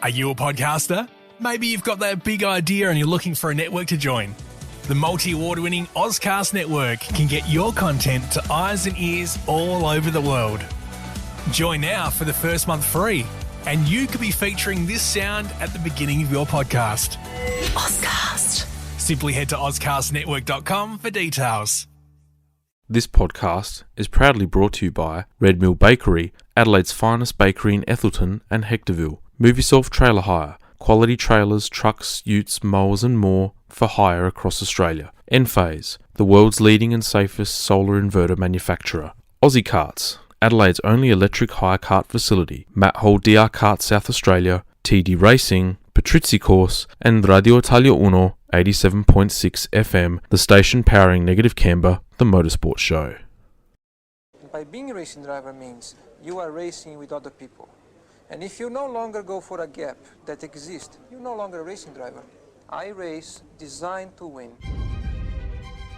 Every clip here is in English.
Are you a podcaster? Maybe you've got that big idea and you're looking for a network to join. The multi-award-winning Ozcast Network can get your content to eyes and ears all over the world. Join now for the first month free, and you could be featuring this sound at the beginning of your podcast. Ozcast. Simply head to ozcastnetwork.com for details. This podcast is proudly brought to you by Red Mill Bakery, Adelaide's finest bakery in Ethelston and Hectorville. Move yourself trailer hire. Quality trailers, trucks, utes, mowers and more for hire across Australia. Enphase, the world's leading and safest solar inverter manufacturer. Aussie Karts, Adelaide's only electric hire kart facility. Matt Hall DR Kart South Australia, TD Racing, Patrizzi Course and Radio Italia Uno 87.6 FM, the station powering Negative Canberra, the motorsport show. By being a racing driver means you are racing with other people. And if you no longer go for a gap that exists, you're no longer a racing driver. I race designed to win.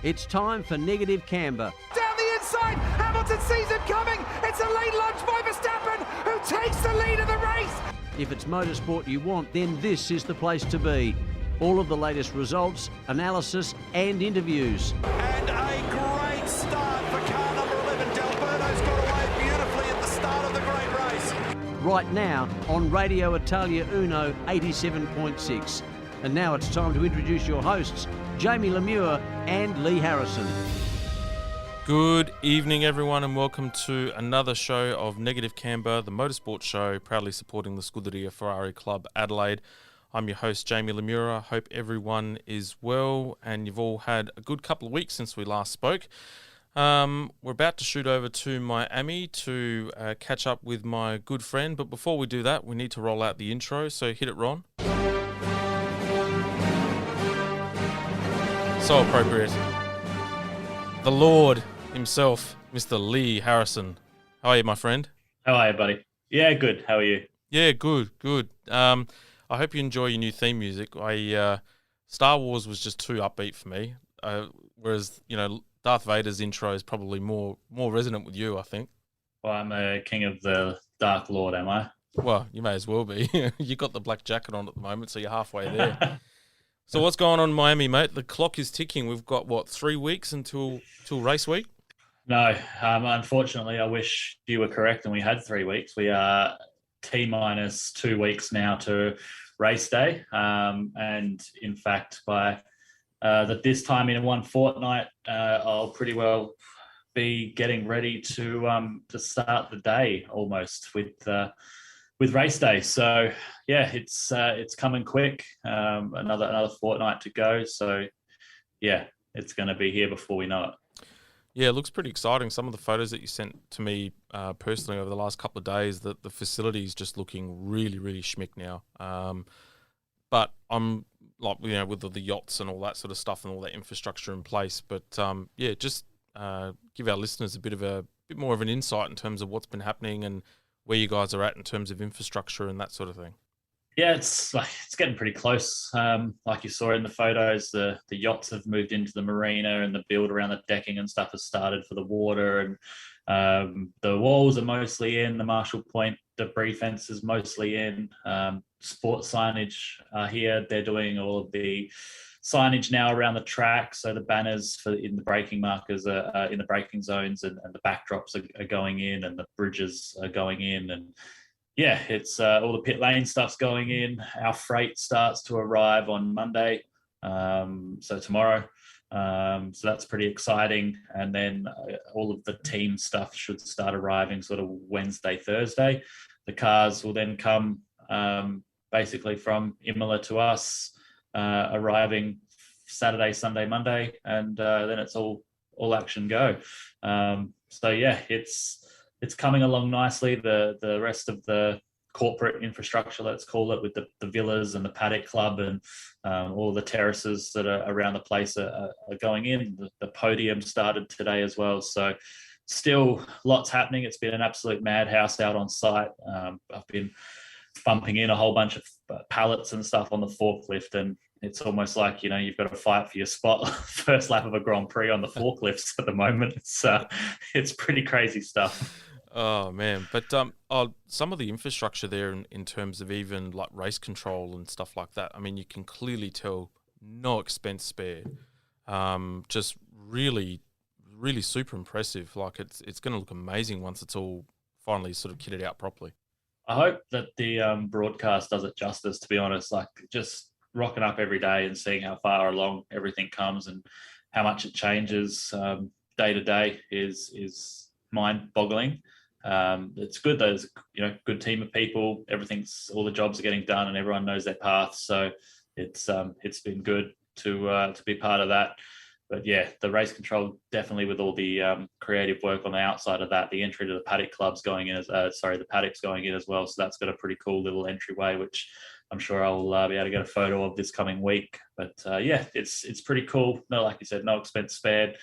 It's time for Negative Canberra. Down the inside, Hamilton sees him coming. It's a late lunge by Verstappen, who takes the lead of the race. If it's motorsport you want, then this is the place to be. All of the latest results, analysis and interviews. And a great start for car number 11. Delberto's got away beautifully at the start of the great race. Right now on Radio Italia Uno 87.6. And now it's time to introduce your hosts, Jamie Lemure and Leigh Harrison. Good evening, everyone, and welcome to another show of Negative Canberra, the motorsport show, proudly supporting the Scuderia Ferrari Club Adelaide. I'm your host, Jamie Lemure. I hope everyone is well and you've all had a good couple of weeks since we last spoke. We're about to shoot over to Miami to catch up with my good friend, but before we do that, we need to roll out the intro, so hit it, Ron. So appropriate. The Lord himself, Mr. Leigh Harrison. How are you, my friend? How are you, buddy? Yeah, good. How are you? Yeah, good. I hope you enjoy your new theme music. Star Wars was just too upbeat for me, whereas, Darth Vader's intro is probably more resonant with you, I think. Well, I'm a king of the Dark Lord, am I? Well, you may as well be. You got the black jacket on at the moment, so you're halfway there. So what's going on in Miami, mate? The clock is ticking. We've got, 3 weeks until race week? No, unfortunately, I wish you were correct and we had 3 weeks. We are T-minus 2 weeks now to race day. And in fact, by this time in one fortnight, I'll pretty well be getting ready to start the day almost with race day. So yeah, it's coming quick. Another fortnight to go. So yeah, it's going to be here before we know it. Yeah, it looks pretty exciting. Some of the photos that you sent to me personally over the last couple of days, that the facility is just looking really, really schmick now. But I'm with the yachts and all that sort of stuff and all that infrastructure in place. But just give our listeners a bit more of an insight in terms of what's been happening and where you guys are at in terms of infrastructure and that sort of thing. Yeah, it's getting pretty close. Like you saw in the photos, the yachts have moved into the marina and the build around the decking and stuff has started for the water. And the walls are mostly in. The Marshall Point debris fence is mostly in. Sports signage are here. They're doing all of the signage now around the track. So the banners in the braking markers are in the braking zones and the backdrops are going in and the bridges are going in. And yeah, it's all the pit lane stuff's going in. Our freight starts to arrive on Monday, so tomorrow. So that's pretty exciting. And then all of the team stuff should start arriving sort of Wednesday, Thursday. The cars will then come basically from Imola to us, arriving Saturday, Sunday, Monday, and then it's all action go. So yeah, it's coming along nicely. The rest of the corporate infrastructure, let's call it, with the villas and the paddock club and all the terraces that are around the place are going in. The podium started today as well. So still lots happening. It's been an absolute madhouse out on site. I've been bumping in a whole bunch of pallets and stuff on the forklift, and it's almost like, you've got to fight for your spot first lap of a Grand Prix on the forklifts at the moment. It's pretty crazy stuff. Oh man, but some of the infrastructure there in terms of even like race control and stuff like that. I mean, you can clearly tell no expense spared. Just really, really super impressive. Like it's going to look amazing once it's all finally sort of kitted out properly. I hope that the broadcast does it justice, to be honest. Like, just rocking up every day and seeing how far along everything comes and how much it changes day to day is mind-boggling. It's good. There's good team of people. All the jobs are getting done, and everyone knows their path. So it's been good to be part of that. But yeah, the race control definitely, with all the creative work on the outside of that, the entry to the paddock clubs going in the paddocks going in as well. So that's got a pretty cool little entryway, which I'm sure I'll be able to get a photo of this coming week. But yeah, it's pretty cool. No, like you said, no expense spared.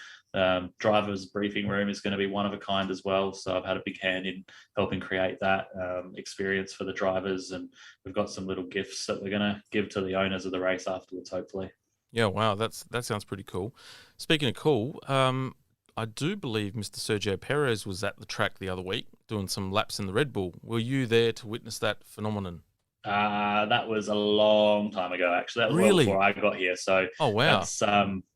Driver's briefing room is going to be one of a kind as well. So I've had a big hand in helping create that experience for the drivers, and we've got some little gifts that we're going to give to the owners of the race afterwards, hopefully. Yeah, wow, that sounds pretty cool. Speaking of cool, I do believe Mr. Sergio Perez was at the track the other week doing some laps in the Red Bull. Were you there to witness that phenomenon? That was a long time ago, actually. That was Really? well before I got here. So Oh wow, that's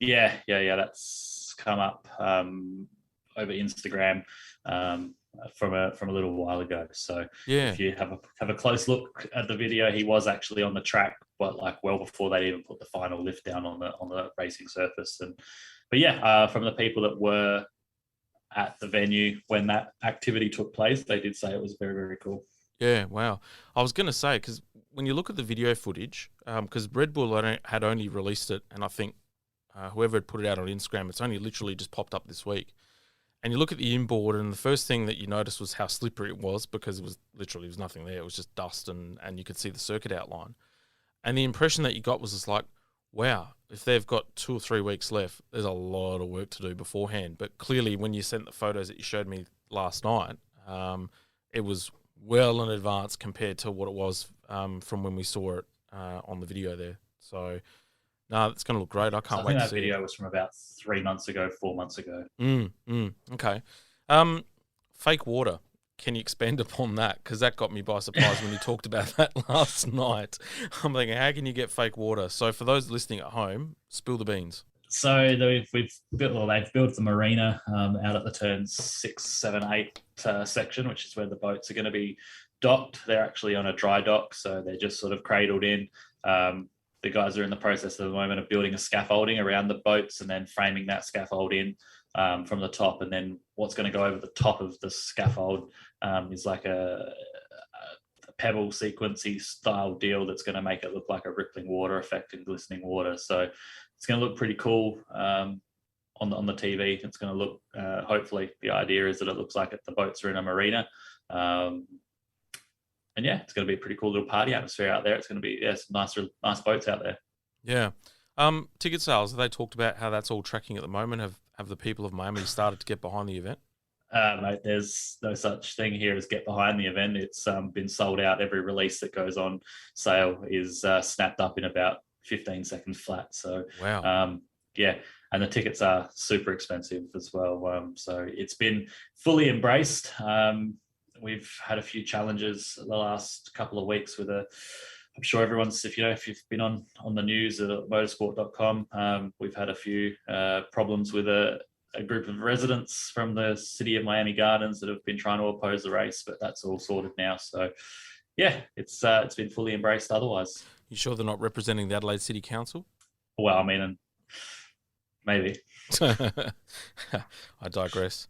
yeah. That's come up over Instagram from a little while ago. So yeah. if you have a close look at the video, he was actually on the track, but like well before they even put the final lift down on the racing surface. But yeah, from the people that were at the venue when that activity took place, they did say it was very, very cool. Yeah, wow. I was going to say, because when you look at the video footage, because Red Bull had only released it, and I think whoever had put it out on Instagram, it's only literally just popped up this week. And you look at the inboard, and the first thing that you noticed was how slippery it was, because it was nothing there. It was just dust, and you could see the circuit outline. And the impression that you got was just like, wow, if they've got 2 or 3 weeks left, there's a lot of work to do beforehand. But clearly, when you sent the photos that you showed me last night, it was well in advance compared to what it was from when we saw it on the video there. So, no, it's going to look great. I can't wait to see it. I think that video was from about 3 months ago, 4 months ago. Okay. Fake water. Can you expand upon that? Because that got me by surprise when you talked about that last night. I'm thinking, how can you get fake water? So for those listening at home, spill the beans. So they've built the marina out at the turns 6, 7, 8 section, which is where the boats are going to be docked. They're actually on a dry dock, so they're just sort of cradled in. The guys are in the process at the moment of building a scaffolding around the boats and then framing that scaffold in from the top. And then what's going to go over the top of the scaffold is like a pebble sequency style deal that's going to make it look like a rippling water effect and glistening water. So it's going to look pretty cool on the TV. It's going to look, hopefully, the idea is that it looks like the boats are in a marina. And yeah, it's going to be a pretty cool little party atmosphere out there. It's going to be some nice boats out there. Yeah. Ticket sales, have they talked about how that's all tracking at the moment? Have the people of Miami started to get behind the event? Mate, there's no such thing here as get behind the event. It's been sold out. Every release that goes on sale is snapped up in about 15 seconds flat. So, wow. Yeah, and the tickets are super expensive as well. So it's been fully embraced. We've had a few challenges the last couple of weeks with I'm sure everyone's, if you've been on the news at motorsport.com, we've had a few problems with a group of residents from the city of Miami Gardens that have been trying to oppose the race, but that's all sorted now. So yeah, it's been fully embraced otherwise. You sure they're not representing the Adelaide City Council? Well, I mean, maybe. I digress.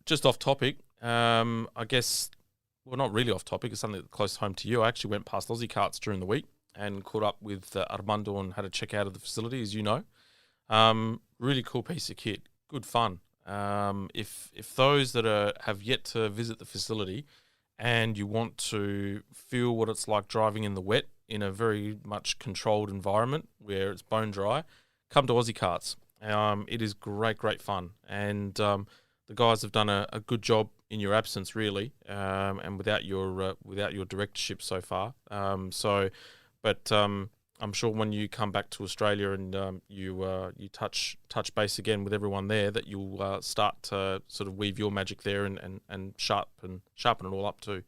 Just off topic, I guess, well, not really off topic. It's something close home to you. I actually went past Aussie Karts during the week and caught up with Armando and had a check out of the facility, as you know. Really cool piece of kit. Good fun. If those that have yet to visit the facility and you want to feel what it's like driving in the wet in a very much controlled environment where it's bone dry, come to Aussie Karts. It is great fun. And the guys have done a good job in your absence, really, and without your directorship so far. But I'm sure when you come back to Australia and you touch base again with everyone there, that you'll start to sort of weave your magic there and sharpen it all up too.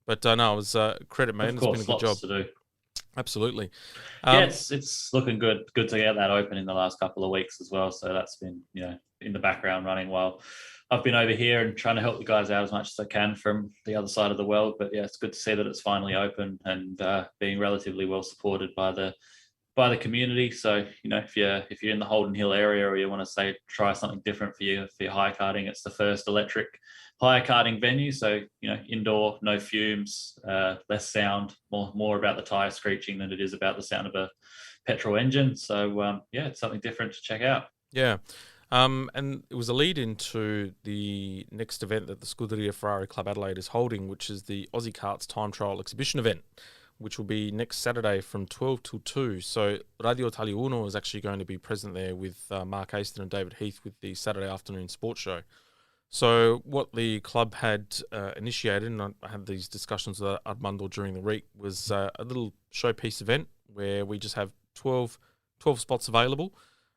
But no, it was credit, man. Of course, it's been a good job. lots to do. Absolutely. Yeah, it's looking good. Good to get that open in the last couple of weeks as well. So that's been in the background running while I've been over here and trying to help the guys out as much as I can from the other side of the world. But yeah, it's good to see that it's finally open and being relatively well supported by the community. So if you're in the Holden Hill area or you want to try something different for your hire karting, it's the first electric hire karting venue. So indoor, no fumes, less sound, more about the tire screeching than it is about the sound of a petrol engine. So it's something different to check out. Yeah. And it was a lead into the next event that the Scuderia Ferrari Club Adelaide is holding, which is the Aussie Karts Time Trial Exhibition event, which will be next Saturday from 12 till 2. So Radio Italia Uno is actually going to be present there with Mark Aston and David Heath with the Saturday afternoon sports show. So what the club had initiated, and I had these discussions with Armando during the week, was a little showpiece event where we just have 12 spots available.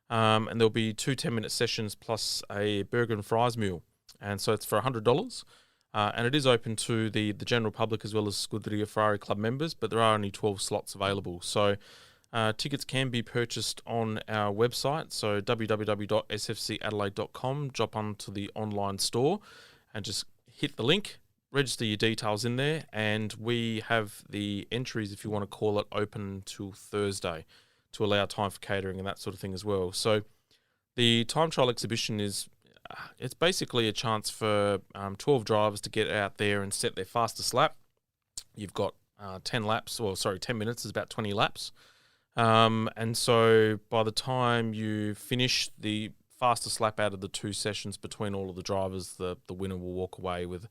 And there'll be 2 10-minute sessions plus a burger and fries meal. And so it's for $100. And it is open to the general public as well as Scuderia Ferrari Club members, but there are only 12 slots available. So tickets can be purchased on our website, so www.sfcadelaide.com. Drop onto the online store and just hit the link, register your details in there, and we have the entries, if you want to call it, open till Thursday, to allow time for catering and that sort of thing as well. So the time trial exhibition it's basically a chance for 12 drivers to get out there and set their fastest lap. You've got 10 minutes is about 20 laps. And so by the time you finish the fastest lap out of the 2 sessions between all of the drivers, the winner will walk away with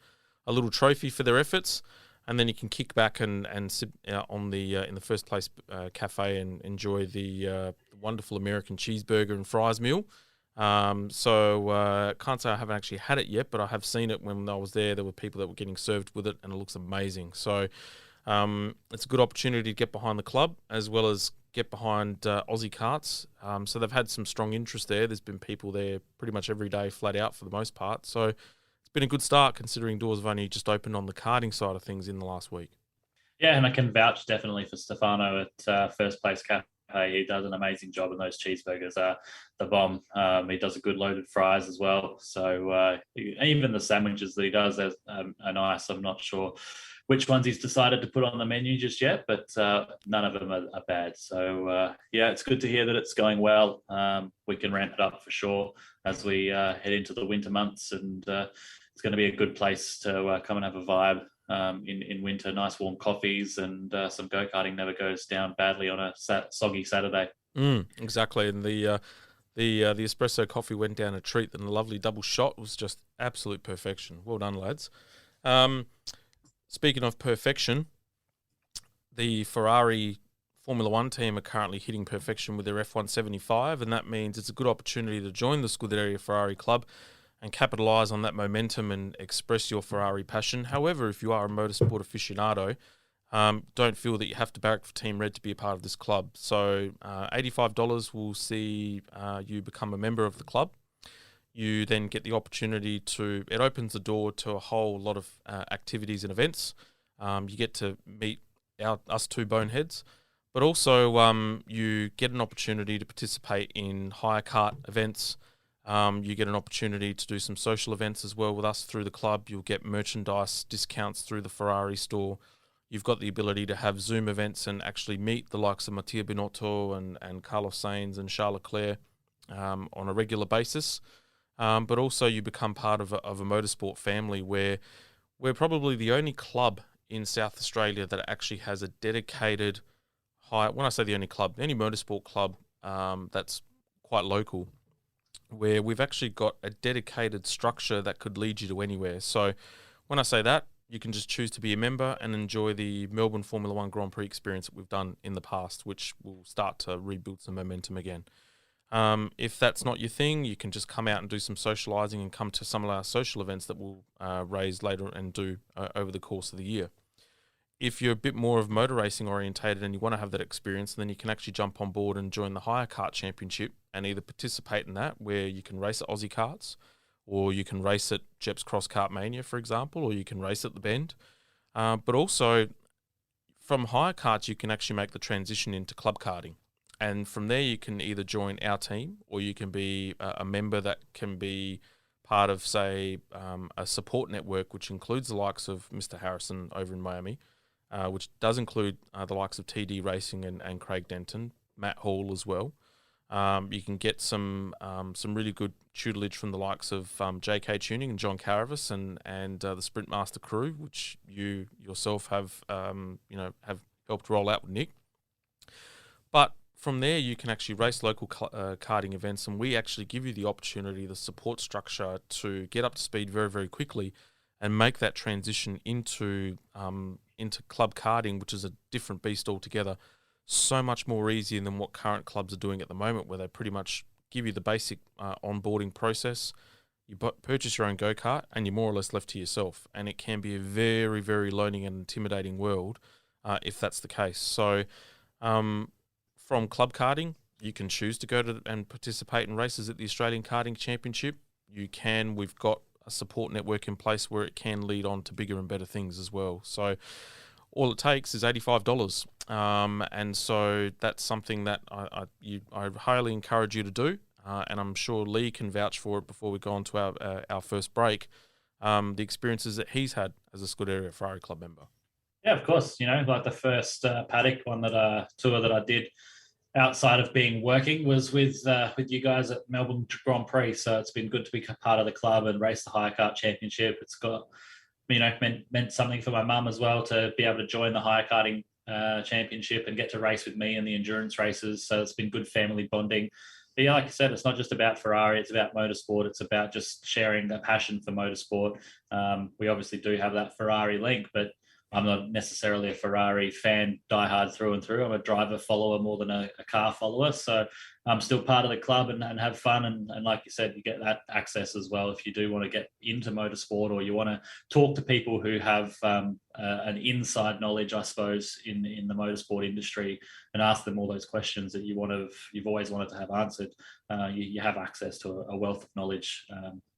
a little trophy for their efforts. And then you can kick back and sit on in the first place cafe and enjoy the wonderful American cheeseburger and fries meal. Can't say I haven't actually had it yet, but I have seen it when I was there. There were people that were getting served with it, and it looks amazing. So it's a good opportunity to get behind the club as well as get behind Aussie Karts. So they've had some strong interest there. There's been people there pretty much every day, flat out for the most part. So it's been a good start considering doors have only just opened on the karting side of things in the last week. Yeah, and I can vouch definitely for Stefano at First Place Cafe. He does an amazing job, and those cheeseburgers are the bomb. He does a good loaded fries as well. So even the sandwiches that he does are nice. I'm not sure which ones he's decided to put on the menu just yet, but none of them are bad. So it's good to hear that it's going well. We can ramp it up for sure as we head into the winter months, and it's going to be a good place to come and have a vibe in winter. Nice warm coffees and some go-karting never goes down badly on a soggy Saturday. Exactly, and the espresso coffee went down a treat, and the lovely double shot was just absolute perfection. Well done, lads. Speaking of perfection, the Ferrari Formula One team are currently hitting perfection with their F175, and that means it's a good opportunity to join the Scuderia Ferrari Club and capitalise on that momentum and express your Ferrari passion. However, if you are a motorsport aficionado, don't feel that you have to barrack for Team Red to be a part of this club. So $85 will see you become a member of the club. You then get the opportunity it opens the door to a whole lot of activities and events. You get to meet us two boneheads, but also you get an opportunity to participate in hire kart events. You get an opportunity to do some social events as well with us through the club. You'll get merchandise discounts through the Ferrari store. You've got the ability to have Zoom events and actually meet the likes of Mattia Binotto and Carlos Sainz and Charles Leclerc on a regular basis. But also you become part of a motorsport family where we're probably the only club in South Australia that actually has a dedicated when I say the only club, any motorsport club that's quite local, where we've actually got a dedicated structure that could lead you to anywhere. So when I say that, you can just choose to be a member and enjoy the Melbourne Formula One Grand Prix experience that we've done in the past, which will start to rebuild some momentum again. If that's not your thing, you can just come out and do some socialising and come to some of our social events that we'll raise later and do over the course of the year. if you're a bit more of motor racing orientated and you want to have that experience, then you can actually jump on board and join the Hire Kart Championship and either participate in that, where you can race at Aussie Karts, or you can race at Jep's Cross Kart Mania, for example, or you can race at the Bend. But also, from Hire Karts, you can actually make the transition into club karting. And from there, you can either join our team, or you can be a member that can be part of, say, a support network, which includes the likes of Mr. Harrison over in Miami, which does include the likes of TD Racing and Craig Denton, Matt Hall as well. You can get some really good tutelage from the likes of JK Tuning and John Caravis and the Sprint Master crew, which you yourself have helped roll out with Nick. But from there, you can actually race local karting events, and we actually give you the opportunity, the support structure to get up to speed very, very quickly and make that transition into club karting, which is a different beast altogether. So much more easier than what current clubs are doing at the moment, where they pretty much give you the basic onboarding process. You purchase your own go-kart and you're more or less left to yourself. And it can be a very, very lonely and intimidating world if that's the case. So from club karting, you can choose to go to and participate in races at the Australian Karting Championship. We've got a support network in place where it can lead on to bigger and better things as well. So all it takes is $85. And so that's something that I highly encourage you to do. And I'm sure Leigh can vouch for it before we go on to our first break, the experiences that he's had as a Scuderia Ferrari Club member. Yeah, of course. Like the first paddock tour that I did outside of being working was with you guys at Melbourne Grand Prix. So it's been good to be part of the club and race the Hire Kart Championship. It's got, meant something for my mum as well to be able to join the Hire Karting Championship and get to race with me in the endurance races. So it's been good family bonding. But yeah, like I said, it's not just about Ferrari, it's about motorsport. It's about just sharing that passion for motorsport. We obviously do have that Ferrari link, but I'm not necessarily a Ferrari fan, diehard through and through. I'm a driver follower more than a car follower. So I'm still part of the club and have fun. And like you said, you get that access as well if you do want to get into motorsport, or you want to talk to people who have an inside knowledge, I suppose, in the motorsport industry, and ask them all those questions that you've always wanted to have answered. You have access to a wealth of knowledge.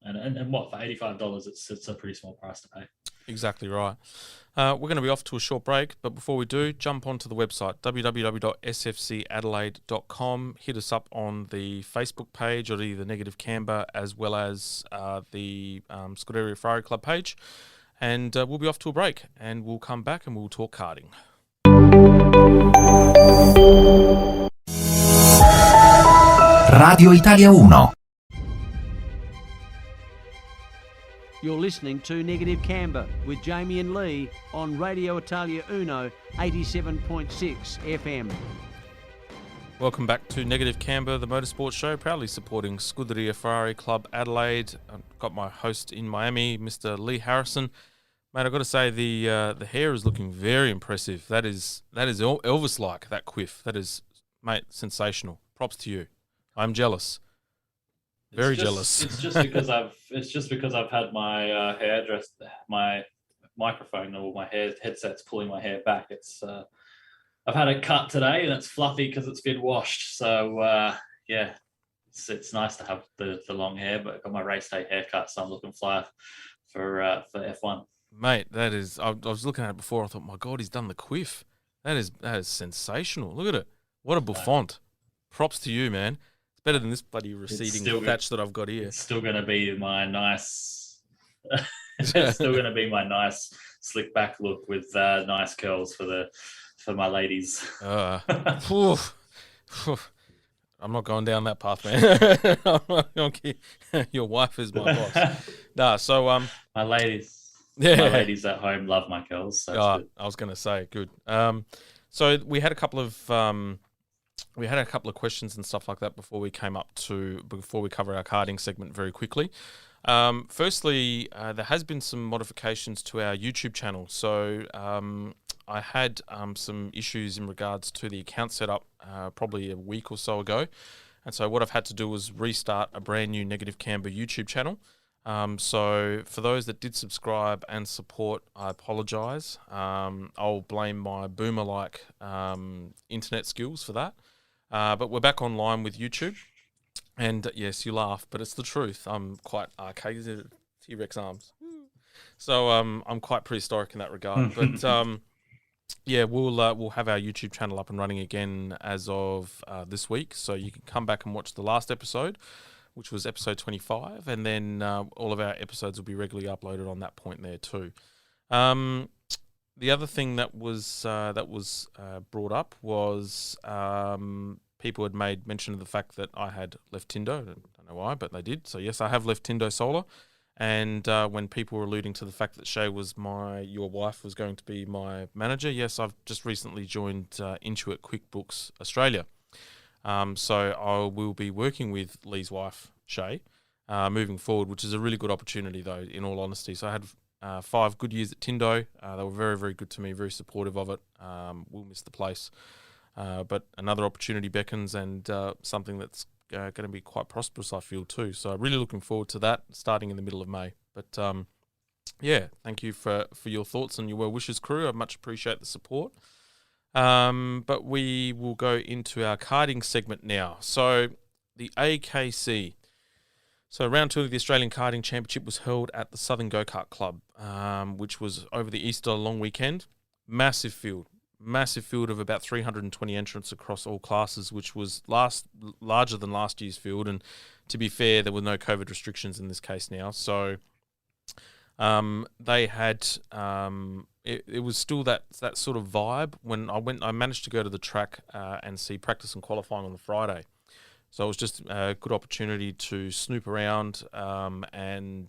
And what, for $85, it's a pretty small price to pay. Exactly right. We're going to be off to a short break, but before we do, jump onto the website, www.sfcadelaide.com. Hit us up on the Facebook page or the Negative Camber, as well as the Scuderia Ferrari Club page. And we'll be off to a break, and we'll come back and we'll talk karting. Radio Italia 1. You're listening to Negative Camber with Jamie and Leigh on Radio Italia Uno 87.6 FM. Welcome back to Negative Camber, the motorsport show, proudly supporting Scuderia Ferrari Club Adelaide. I've got my host in Miami, Mr. Leigh Harrison. Mate, I've got to say the hair is looking very impressive. That is Elvis-like, that quiff. That is, mate, sensational. Props to you. I'm jealous. Very jealous. It's just because I've had my hair dressed, my microphone or my headset's pulling my hair back. It's I've had it cut today and it's fluffy because it's been washed. So yeah, it's nice to have the long hair, but I've got my race day haircut, so I'm looking fly for F1. Mate, that is. I was looking at it before. I thought, my God, he's done the quiff. That is sensational. Look at it. What a Bouffant. Props to you, man. Better than this bloody receding thatch that I've got here. It's still going to be my nice. It's still going to be my nice slick back look with nice curls for my ladies. I'm not going down that path, man. Your wife is my boss. Nah, so my ladies, my ladies at home love my curls. So I was going to say good. So we had a couple of questions and stuff like that before we cover our karting segment very quickly. Firstly, there has been some modifications to our YouTube channel. So I had some issues in regards to the account setup probably a week or so ago. And so what I've had to do was restart a brand new Negative Camber YouTube channel. So for those that did subscribe and support, I apologise. I'll blame my boomer-like internet skills for that. But we're back online with YouTube. And yes, you laugh, but it's the truth. I'm quite archaic. T-Rex arms. So I'm quite prehistoric in that regard. But yeah, we'll have our YouTube channel up and running again as of this week. So you can come back and watch the last episode, which was episode 25, and then all of our episodes will be regularly uploaded on that point there too. The other thing that was brought up was people had made mention of the fact that I had left Tindo. I don't know why, but they did. So yes, I have left Tindo Solar. And when people were alluding to the fact that Shay was your wife was going to be my manager, yes, I've just recently joined Intuit QuickBooks Australia. So I will be working with Leigh's wife, Shay, moving forward, which is a really good opportunity, though, in all honesty. So I had 5 good years at Tindo. They were very, very good to me, very supportive of it. We'll miss the place. But another opportunity beckons, and something that's going to be quite prosperous, I feel, too. So really looking forward to that, starting in the middle of May. But yeah, thank you for your thoughts and your well wishes, crew. I much appreciate the support. But we will go into our karting segment now. So the AKC. So round 2 of the Australian Karting Championship was held at the Southern Go-Kart Club, which was over the Easter long weekend. Massive field of about 320 entrants across all classes, which was larger than last year's field. And to be fair, there were no COVID restrictions in this case now. So they had... It was still that sort of vibe when I managed to go to the track and see practice and qualifying on the Friday. So it was just a good opportunity to snoop around and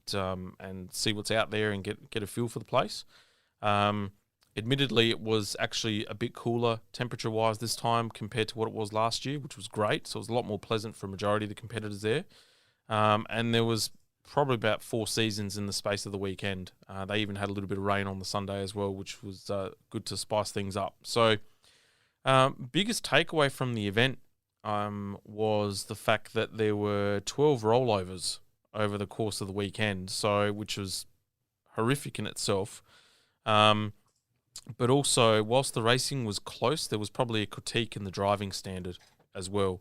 see what's out there and get a feel for the place. Admittedly, it was actually a bit cooler temperature-wise this time compared to what it was last year, which was great. So it was a lot more pleasant for a majority of the competitors there. And there was probably about 4 seasons in the space of the weekend. They even had a little bit of rain on the Sunday as well, which was good to spice things up. So biggest takeaway from the event was the fact that there were 12 rollovers over the course of the weekend, so which was horrific in itself. But also, whilst the racing was close, there was probably a critique in the driving standard as well.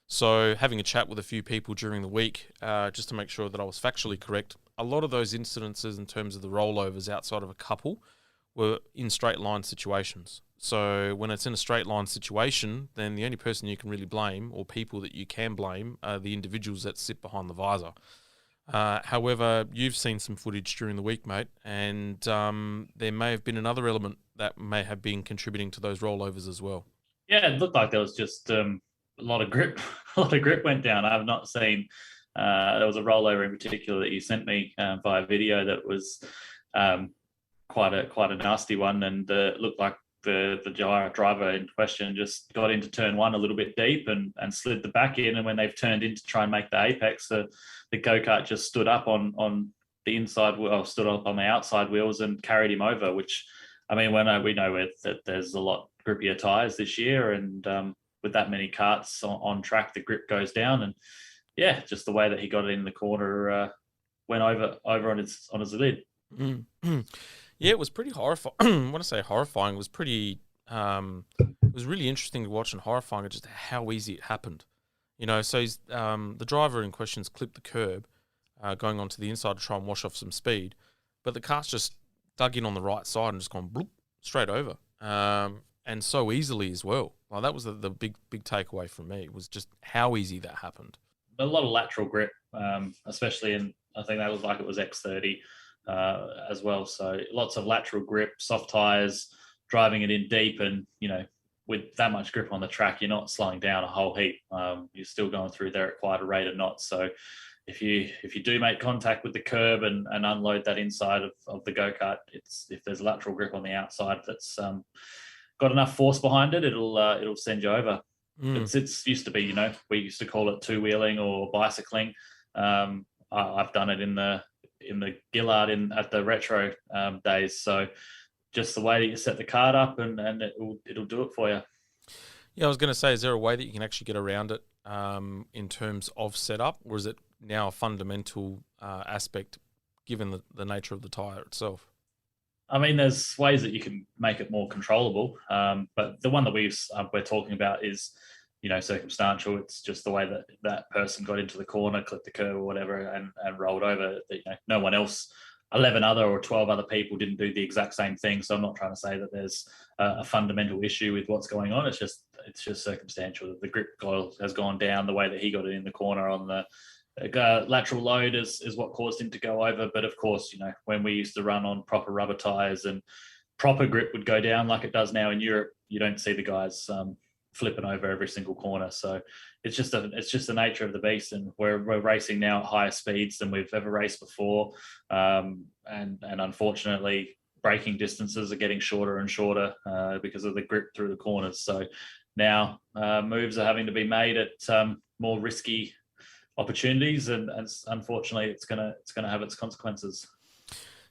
So having a chat with a few people during the week, just to make sure that I was factually correct, a lot of those incidences in terms of the rollovers outside of a couple were in straight line situations. So when it's in a straight line situation, then the only person you can really blame, or people that you can blame, are the individuals that sit behind the visor. However, you've seen some footage during the week, mate, and there may have been another element that may have been contributing to those rollovers as well. Yeah, it looked like there was just a lot of grip. A lot of grip went down. I have not seen. There was a rollover in particular that you sent me via video that was quite a nasty one, and it looked like the driver in question just got into turn 1 a little bit deep and slid the back in. And when they've turned in to try and make the apex, the go-kart just stood up on the inside, stood up on the outside wheels and carried him over, which, I mean, we know that there's a lot grippier tyres this year, and with that many karts on track, the grip goes down. And yeah, just the way that he got it in the corner went over on his lid. Mm-hmm. Yeah, it was pretty horrifying. When I say horrifying, it was pretty. It was really interesting to watch and horrifying at just how easy it happened. You know, so the driver in question's clipped the curb, going onto the inside to try and wash off some speed, but the car's just dug in on the right side and just gone bloop, straight over, and so easily as well. Well, that was the big takeaway from me, was just how easy that happened. A lot of lateral grip, especially in, I think that was like it was X30. As well, so lots of lateral grip, soft tires, driving it in deep, and you know, with that much grip on the track, you're not slowing down a whole heap. You're still going through there at quite a rate of knots. So if you do make contact with the curb and unload that inside of the go-kart, if there's lateral grip on the outside that's got enough force behind it, it'll send you over. It's used to be, you know, we used to call it two-wheeling or bicycling. I've done it in the Gillard at the retro days. So just the way that you set the card up and it'll do it for you. Yeah, I was going to say, is there a way that you can actually get around it in terms of setup, or is it now a fundamental aspect given the nature of the tyre itself? I mean, there's ways that you can make it more controllable, but the one that we're talking about is, circumstantial. It's just the way that that person got into the corner, clipped the curb or whatever, and rolled over. No one else, 11 other or 12 other people didn't do the exact same thing. So I'm not trying to say that there's a fundamental issue with what's going on. It's just circumstantial. The grip coil has gone down the way that he got it in the corner on the lateral load is what caused him to go over. But of course, when we used to run on proper rubber tires and proper grip would go down like it does now in Europe, you don't see the guys flipping over every single corner. So it's just the nature of the beast, and we're racing now at higher speeds than we've ever raced before, and unfortunately braking distances are getting shorter and shorter because of the grip through the corners. So now moves are having to be made at more risky opportunities, and unfortunately it's gonna have its consequences.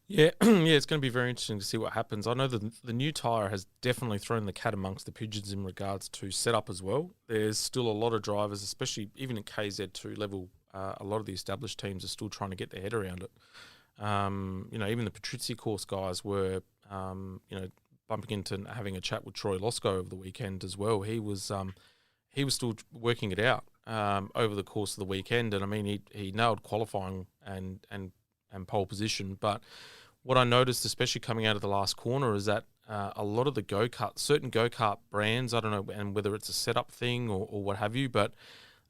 Yeah, it's going to be very interesting to see what happens. I know the new tyre has definitely thrown the cat amongst the pigeons in regards to setup as well. There's still a lot of drivers, especially even at KZ2 level, a lot of the established teams are still trying to get their head around it. Even the Patrizia course guys were, bumping into having a chat with Troy Losco over the weekend as well. He was still working it out over the course of the weekend, and I mean he nailed qualifying and pole position. But what I noticed, especially coming out of the last corner, is that a lot of the certain go-kart brands, I don't know, and whether it's a setup thing or what have you, but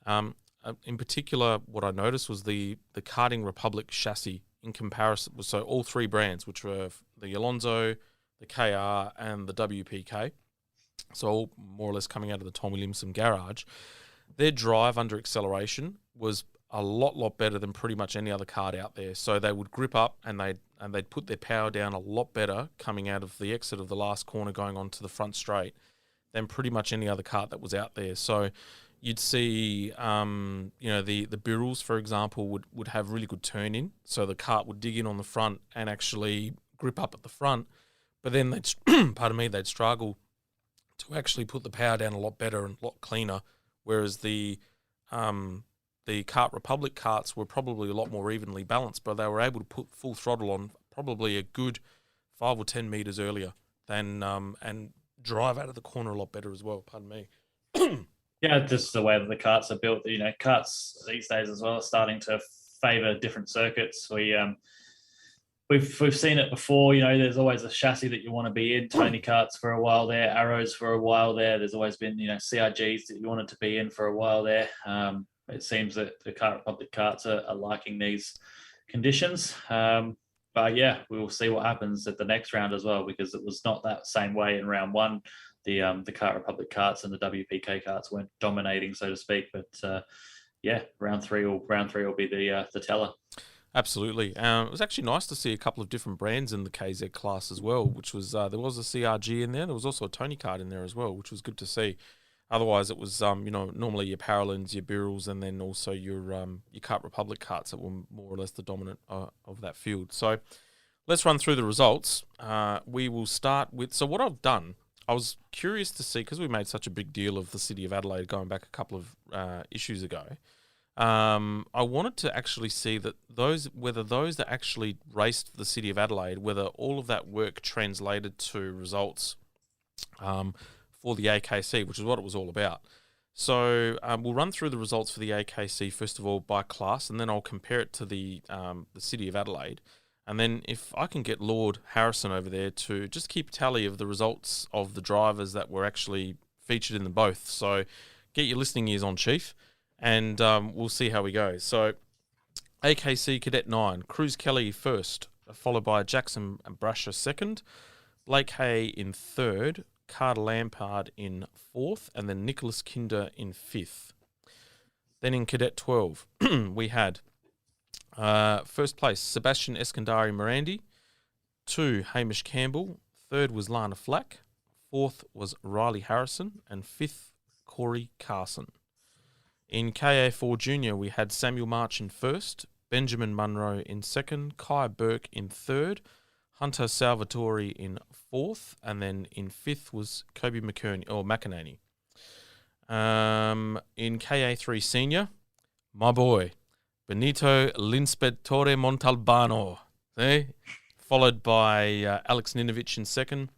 in particular, what I noticed was the Karting Republic chassis in comparison. So all three brands, which were the Alonso, the KR, and the WPK, so all more or less coming out of the Tom Williamson garage, their drive under acceleration was a lot better than pretty much any other kart out there. So they would grip up and they'd put their power down a lot better coming out of the exit of the last corner going on to the front straight than pretty much any other kart that was out there. So you'd see, the Birrells, for example, would have really good turn in. So the kart would dig in on the front and actually grip up at the front, but then they'd struggle to actually put the power down a lot better and a lot cleaner. Whereas the Kart Republic karts were probably a lot more evenly balanced, but they were able to put full throttle on probably a good 5 or 10 metres earlier than and drive out of the corner a lot better as well. Pardon me. Yeah, just the way that the karts are built. Karts these days as well are starting to favour different circuits. We've seen it before. There's always a chassis that you want to be in. Tony karts for a while there, Arrows for a while there. There's always been CRGs that you wanted to be in for a while there. It seems that the Kart Republic karts are liking these conditions. But yeah, we will see what happens at the next round as well, because it was not that same way in round one. The Kart Republic karts and the WPK karts weren't dominating, so to speak. But round three will be the teller. Absolutely. It was actually nice to see a couple of different brands in the KZ class as well, which was there was a CRG in there. There was also a Tony kart in there as well, which was good to see. Otherwise, it was normally your Paralins, your Birrells, and then also your Kart Republic karts that were more or less the dominant of that field. So let's run through the results. We will start with. So what I've done, I was curious to see, because we made such a big deal of the City of Adelaide going back a couple of issues ago. I wanted to actually see that whether those that actually raced the City of Adelaide, whether all of that work translated to results for the AKC, which is what it was all about. So we'll run through the results for the AKC first of all by class, and then I'll compare it to the City of Adelaide. And then if I can get Lord Harrison over there to just keep tally of the results of the drivers that were actually featured in them both. So get your listening ears on, Chief, and we'll see how we go. So AKC Cadet 9, Cruz Kelly first, followed by Jackson Brasher second, Blake Hay in third, Carter Lampard in fourth, and then Nicholas Kinder in fifth. Then in Cadet 12, we had first place, Sebastian Eskandari Morandi, 2, Hamish Campbell, third was Lana Flack, fourth was Riley Harrison, and fifth, Corey Carson. In KA4 Junior, we had Samuel March in first, Benjamin Munro in second, Kai Burke in third, Hunter Salvatore in fourth, and then in fifth was Kobe McInerney. In KA3 Senior, my boy, Benito L'Ispettore Montalbano. See? Followed by Alex Ninovich in second,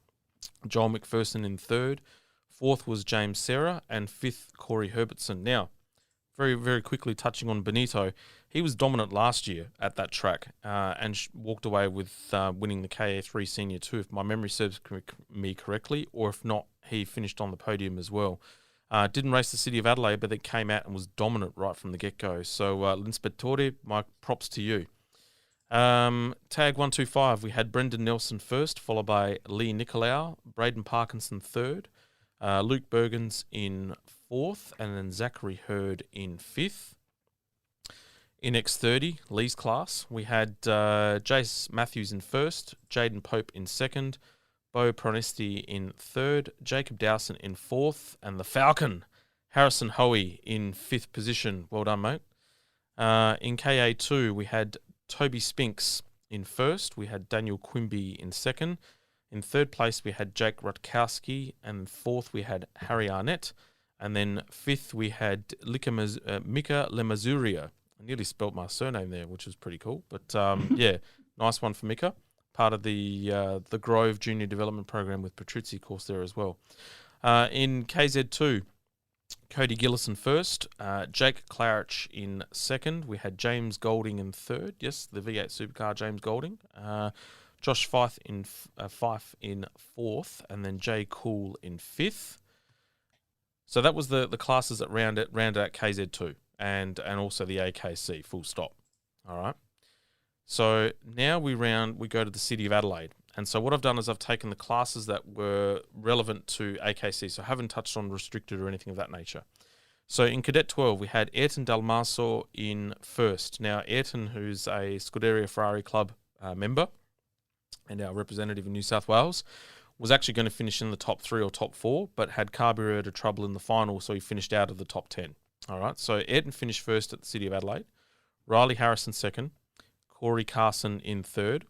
Joel McPherson in third. Fourth was James Serra, and fifth, Corey Herbertson. Now, very, very quickly touching on Benito, he was dominant last year at that track and walked away with winning the KA3 Senior 2, if my memory serves me correctly, or if not, he finished on the podium as well. Didn't race the City of Adelaide, but they came out and was dominant right from the get-go. So, L'Ispettore, my props to you. Tag 125, we had Brendan Nelson first, followed by Leigh Nicolau, Braden Parkinson third, Luke Bergens in fourth, and then Zachary Hurd in fifth. In X30, Leigh's class, we had Jace Matthews in first, Jaden Pope in second, Bo Pronesti in third, Jacob Dowson in fourth, and the Falcon, Harrison Hoey, in fifth position. Well done, mate. In KA2, we had Toby Spinks in first, we had Daniel Quimby in second. In third place, we had Jake Rutkowski, and fourth, we had Harry Arnett. And then fifth, we had Mika Lemazuria. I nearly spelt my surname there, which was pretty cool. But yeah, nice one for Mika. Part of the Grove Junior Development Program with Patrizzi course there as well. In KZ2, Cody Gillison first, Jake Clarich in second. We had James Golding in third. Yes, the V8 Supercar James Golding. Josh Fife in fourth, and then Jay Cool in fifth. So that was the classes that round out KZ2 and also the AKC, full stop. All right. So now we go to the City of Adelaide. And so what I've done is I've taken the classes that were relevant to AKC, so I haven't touched on restricted or anything of that nature. So in Cadet 12, we had Ayrton Dalmaso in first. Now, Ayrton, who's a Scuderia Ferrari Club member and our representative in New South Wales, was actually going to finish in the top 3 or top 4, but had carburetor trouble in the final, so he finished out of the top 10. All right, so Ayrton finished first at the City of Adelaide, Riley Harrison second, Corey Carson in third,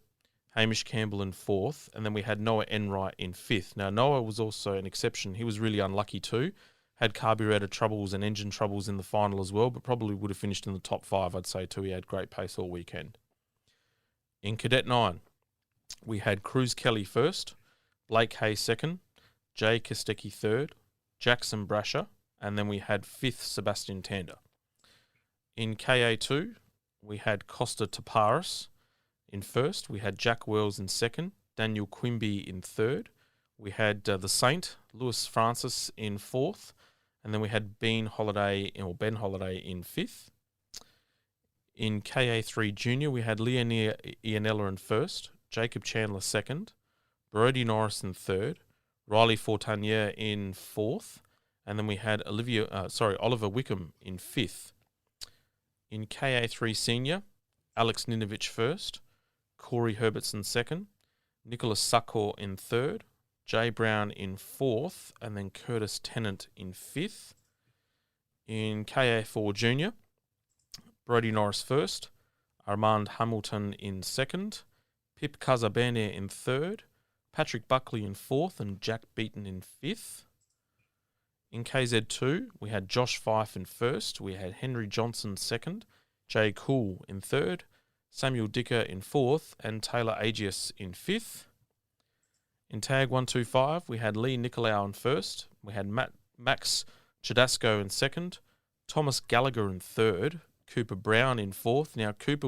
Hamish Campbell in fourth, and then we had Noah Enright in fifth. Now, Noah was also an exception. He was really unlucky too. Had carburetor troubles and engine troubles in the final as well, but probably would have finished in the top 5, I'd say, too. He had great pace all weekend. In Cadet 9, we had Cruz Kelly first, Blake Hay second, Jay Kostecki third, Jackson Brasher, and then we had fifth Sebastian Tander. In KA2, we had Costa Taparis in first. We had Jack Wells in second, Daniel Quimby in third. We had the Saint, Lewis Francis, in fourth. And then we had Ben Holiday in fifth. In KA3 Junior, we had Leon Ianella in first, Jacob Chandler second, Brody Norris in third, Riley Fortanier in fourth, and then we had Oliver Wickham in fifth. In KA3 Senior, Alex Ninovich first, Corey Herbertson second, Nicholas Suckor in third, Jay Brown in fourth, and then Curtis Tennant in fifth. In KA4 Junior, Brody Norris first, Armand Hamilton in second, Pip Casabene in third, Patrick Buckley in fourth, and Jack Beaton in fifth. In KZ2, we had Josh Fife in first, we had Henry Johnson second, Jay Cool in third, Samuel Dicker in fourth, and Taylor Agius in fifth. In Tag 125, we had Leigh Nicolau in first, we had Max Chadasco in second, Thomas Gallagher in third, Cooper Brown in fourth. Now, Cooper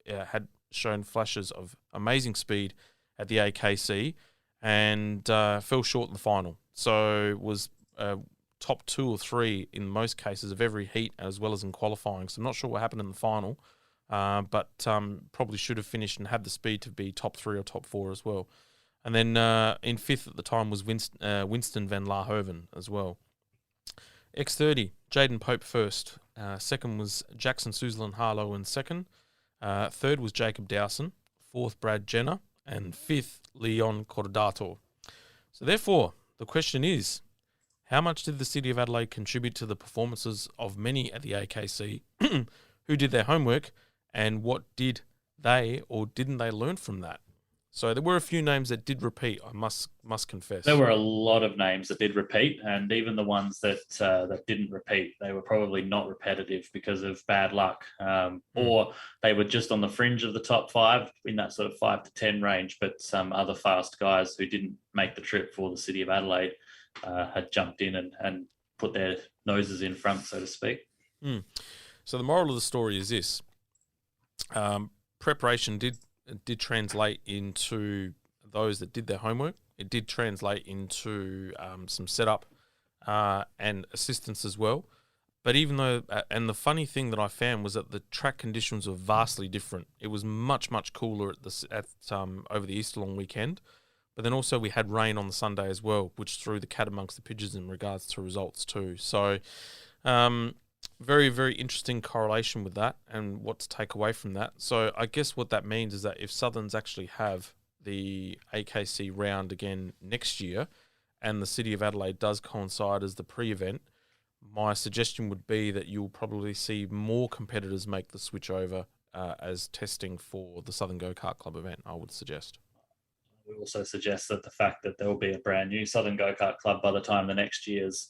had shown flashes of amazing speed at the AKC and fell short in the final. So was top 2 or 3 in most cases of every heat as well as in qualifying. So I'm not sure what happened in the final, but probably should have finished and had the speed to be top 3 or top 4 as well. And then in fifth at the time was Winston van Laarhoven as well. X30, Jaden Pope first. Second was Jackson Suzlin Harlow in second. Third was Jacob Dowson. Fourth, Brad Jenner. And fifth, Leon Cordato. So therefore, the question is, how much did the City of Adelaide contribute to the performances of many at the AKC who did their homework, and what did they or didn't they learn from that? So there were a few names that did repeat, I must confess. There were a lot of names that did repeat, and even the ones that didn't repeat, they were probably not repetitive because of bad luck, or they were just on the fringe of the top 5 in that sort of 5 to 10 range. But some other fast guys who didn't make the trip for the City of Adelaide had jumped in and put their noses in front, so to speak. So the moral of the story is this: preparation did translate into those that did their homework. It did translate into some setup and assistance as well. But even though, and the funny thing that I found was that the track conditions were vastly different. It was much cooler over the Easter long weekend. But then also we had rain on the Sunday as well, which threw the cat amongst the pigeons in regards to results too. So very, very interesting correlation with that and what to take away from that. So I guess what that means is that if Southerns actually have the AKC round again next year and the City of Adelaide does coincide as the pre-event, my suggestion would be that you'll probably see more competitors make the switch over as testing for the Southern Go-Kart Club event, I would suggest. We also suggest that the fact that there will be a brand new Southern Go-Kart Club by the time the next year's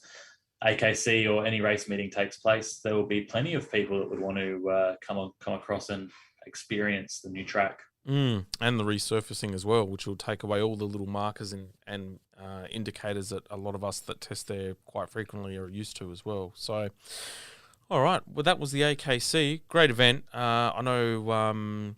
AKC or any race meeting takes place, there will be plenty of people that would want to come across and experience the new track. And the resurfacing as well, which will take away all the little markers and indicators that a lot of us that test there quite frequently are used to as well. So, all right, well, that was the AKC. Great event. I know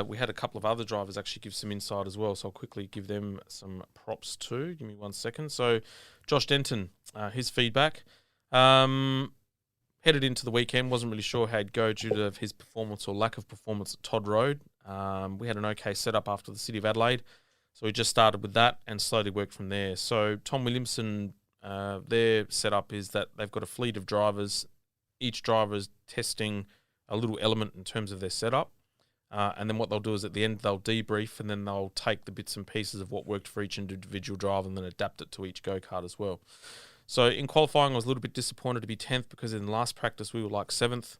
we had a couple of other drivers actually give some insight as well, so I'll quickly give them some props too. Give me 1 second. So, Josh Denton, his feedback. Headed into the weekend, wasn't really sure how he'd go due to his performance or lack of performance at Todd Road. We had an okay setup after the City of Adelaide, so we just started with that and slowly worked from there. So Tom Williamson, their setup is that they've got a fleet of drivers. Each driver is testing a little element in terms of their setup. And then what they'll do is at the end, they'll debrief and then they'll take the bits and pieces of what worked for each individual driver and then adapt it to each go-kart as well. So in qualifying, I was a little bit disappointed to be 10th because in the last practice, we were like 7th.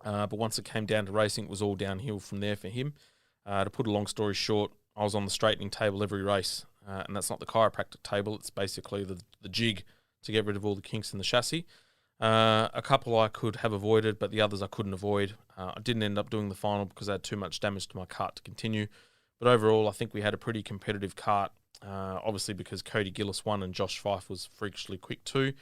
But once it came down to racing, it was all downhill from there for him. To put a long story short, I was on the straightening table every race. And that's not the chiropractic table. It's basically the jig to get rid of all the kinks in the chassis. A couple I could have avoided, but the others I couldn't avoid. I didn't end up doing the final because I had too much damage to my kart to continue. But overall, I think we had a pretty competitive kart, obviously because Cody Gillis won and Josh Fife was freakishly quick too.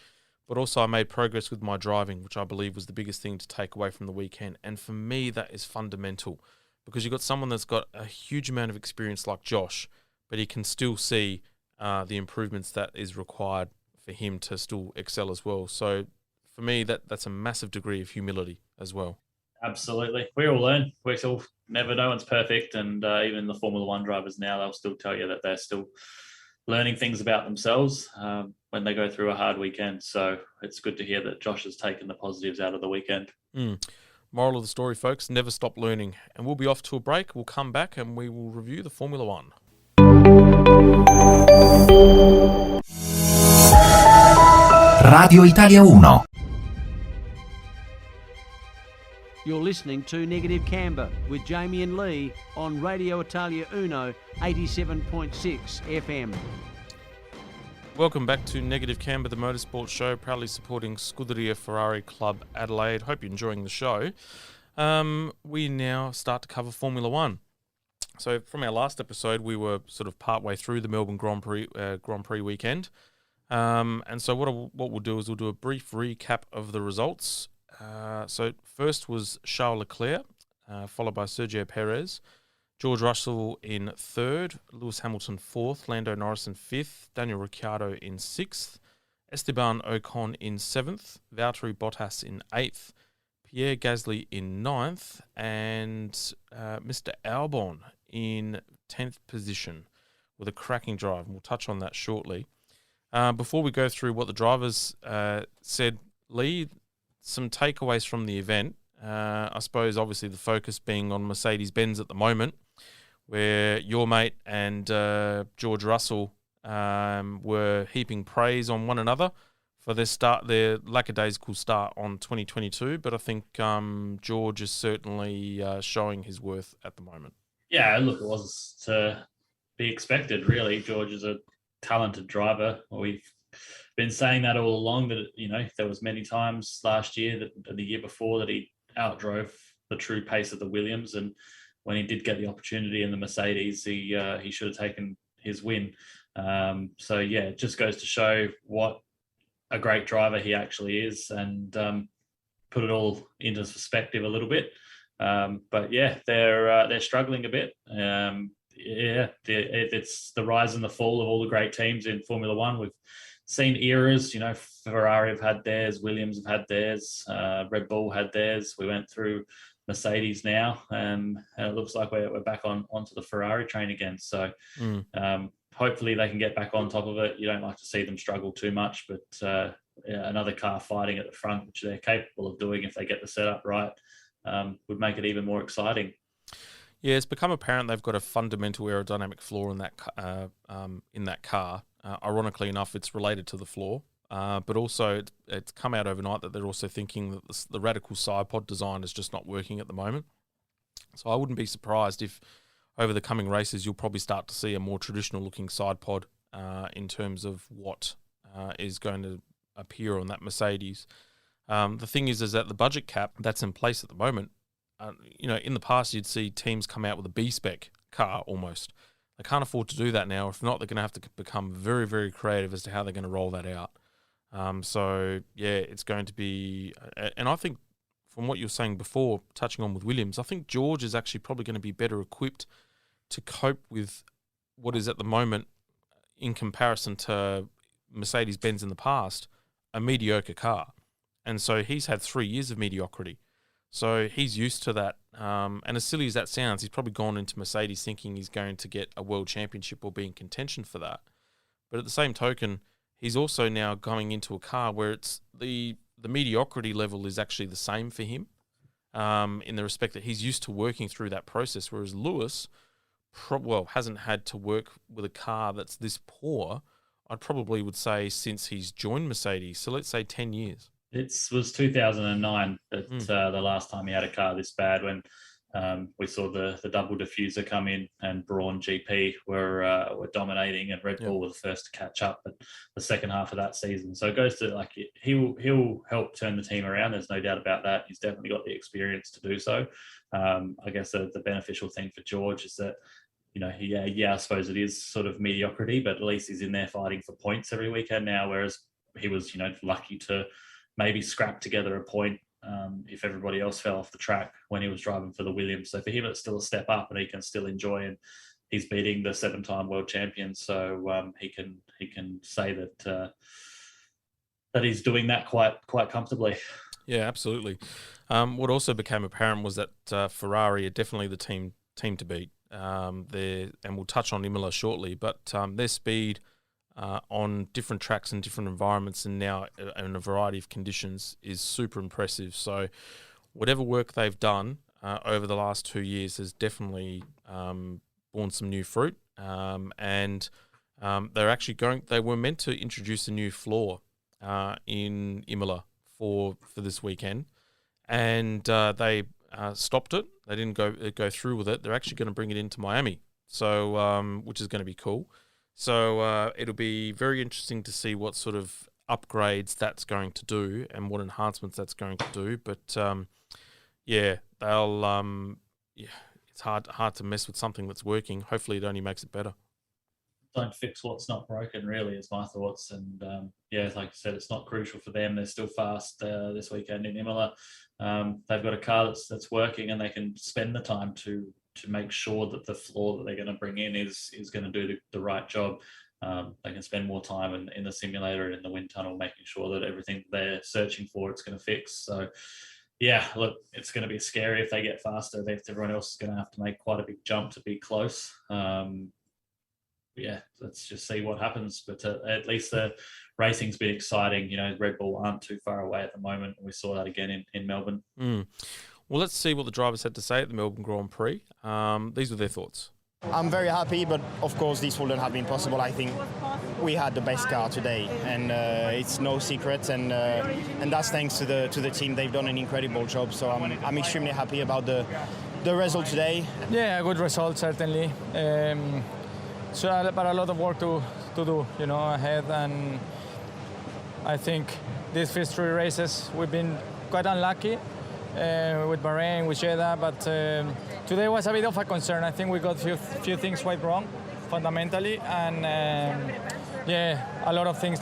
But also I made progress with my driving, which I believe was the biggest thing to take away from the weekend. And for me, that is fundamental because you've got someone that's got a huge amount of experience like Josh, but he can still see the improvements that is required for him to still excel as well. So for me, that's a massive degree of humility as well. Absolutely. We all learn. We still never, no one's perfect. And even the Formula One drivers now, they'll still tell you that they're still learning things about themselves when they go through a hard weekend. So it's good to hear that Josh has taken the positives out of the weekend. Moral of the story, folks, never stop learning. And we'll be off to a break. We'll come back and we will review the Formula One. Radio Italia 1. You're listening to Negative Camber with Jamie and Leigh on Radio Italia Uno 87.6 FM. Welcome back to Negative Camber, the motorsport show, proudly supporting Scuderia Ferrari Club Adelaide. Hope you're enjoying the show. We now start to cover Formula One. So from our last episode, we were sort of partway through the Melbourne Grand Prix weekend. And so what we'll do is we'll do a brief recap of the results. So first was Charles Leclerc, followed by Sergio Perez, George Russell in third, Lewis Hamilton fourth, Lando Norris in fifth, Daniel Ricciardo in sixth, Esteban Ocon in seventh, Valtteri Bottas in eighth, Pierre Gasly in ninth, and Mr. Albon in 10th position with a cracking drive. And we'll touch on that shortly. Before we go through what the drivers said, Leigh, some takeaways from the event. I suppose obviously the focus being on Mercedes-Benz at the moment, where your mate and George Russell were heaping praise on one another for their lackadaisical start on 2022. But I think George is certainly showing his worth at the moment. Yeah, look, it was to be expected, really. George is a talented driver. We've been saying that all along, that, you know, there was many times last year, that the year before, that he outdrove the true pace of the Williams. And when he did get the opportunity in the Mercedes, he should have taken his win. So, yeah, it just goes to show what a great driver he actually is, and put it all into perspective a little bit. But yeah, they're struggling a bit. It's the rise and the fall of all the great teams in Formula One. We've seen eras, you know, Ferrari have had theirs, Williams have had theirs, Red Bull had theirs. We went through Mercedes now, and it looks like we're back onto the Ferrari train again. So hopefully they can get back on top of it. You don't like to see them struggle too much, but another car fighting at the front, which they're capable of doing if they get the setup right, would make it even more exciting. Yeah, it's become apparent they've got a fundamental aerodynamic flaw in that car. Ironically enough, it's related to the floor, but also it's come out overnight that they're also thinking that the radical side pod design is just not working at the moment. So I wouldn't be surprised if over the coming races you'll probably start to see a more traditional looking side pod in terms of what is going to appear on that Mercedes. The thing is that the budget cap that's in place at the moment, you know, in the past you'd see teams come out with a B-spec car almost. They can't afford to do that now. If not, they're going to have to become very, very creative as to how they're going to roll that out. So, yeah, it's going to be... And I think from what you were saying before, touching on with Williams, I think George is actually probably going to be better equipped to cope with what is at the moment, in comparison to Mercedes-Benz in the past, a mediocre car. And so he's had 3 years of mediocrity. So he's used to that. And as silly as that sounds, he's probably gone into Mercedes thinking he's going to get a world championship or be in contention for that. But at the same token, he's also now going into a car where it's the mediocrity level is actually the same for him, in the respect that he's used to working through that process, whereas Lewis hasn't had to work with a car that's this poor, I probably would say, since he's joined Mercedes. So let's say 10 years. It was 2009 that the last time he had a car this bad, when we saw the double diffuser come in and Braun GP were dominating, and Red Bull were the first to catch up at the second half of that season. So it goes to, like, he'll help turn the team around. There's no doubt about that. He's definitely got the experience to do so. I guess the beneficial thing for George is that, you know, I suppose it is sort of mediocrity, but at least he's in there fighting for points every weekend now, whereas he was, you know, lucky to maybe scrap together a point if everybody else fell off the track when he was driving for the Williams. So for him, it's still a step up, and he can still enjoy, and he's beating the 7-time world champion. So he can say that he's doing that quite comfortably. Yeah, absolutely. What also became apparent was that Ferrari are definitely the team to beat. And we'll touch on Imola shortly, but their speed on different tracks and different environments, and now in a variety of conditions, is super impressive. So whatever work they've done over the last 2 years has definitely borne some new fruit. And they were meant to introduce a new floor in Imola for this weekend, and they stopped it. They didn't go through with it. They're actually going to bring it into Miami, so which is going to be cool. So it'll be very interesting to see what sort of upgrades that's going to do and what enhancements that's going to do. But it's hard to mess with something that's working. Hopefully, it only makes it better. Don't fix what's not broken, really, is my thoughts. And like I said, it's not crucial for them. They're still fast this weekend in Imola. They've got a car that's working, and they can spend the time to make sure that the floor that they're going to bring in is going to do the right job. They can spend more time in the simulator and in the wind tunnel, making sure that everything they're searching for, it's going to fix. So, yeah, look, it's going to be scary if they get faster. Everyone else is going to have to make quite a big jump to be close. Let's just see what happens. But at least the racing's been exciting. You know, Red Bull aren't too far away at the moment. We saw that again in Melbourne. Well, let's see what the drivers had to say at the Melbourne Grand Prix. These were their thoughts. I'm very happy, but of course this wouldn't have been possible. I think we had the best car today, and it's no secret. And that's thanks to the team. They've done an incredible job. So I'm extremely happy about the the result today. Yeah, a good result certainly. But a lot of work to do, ahead. And I think these first 3 races we've been quite unlucky with Bahrain, with Jeddah, but today was a bit of a concern. I think we got a few things quite wrong fundamentally, and a lot of things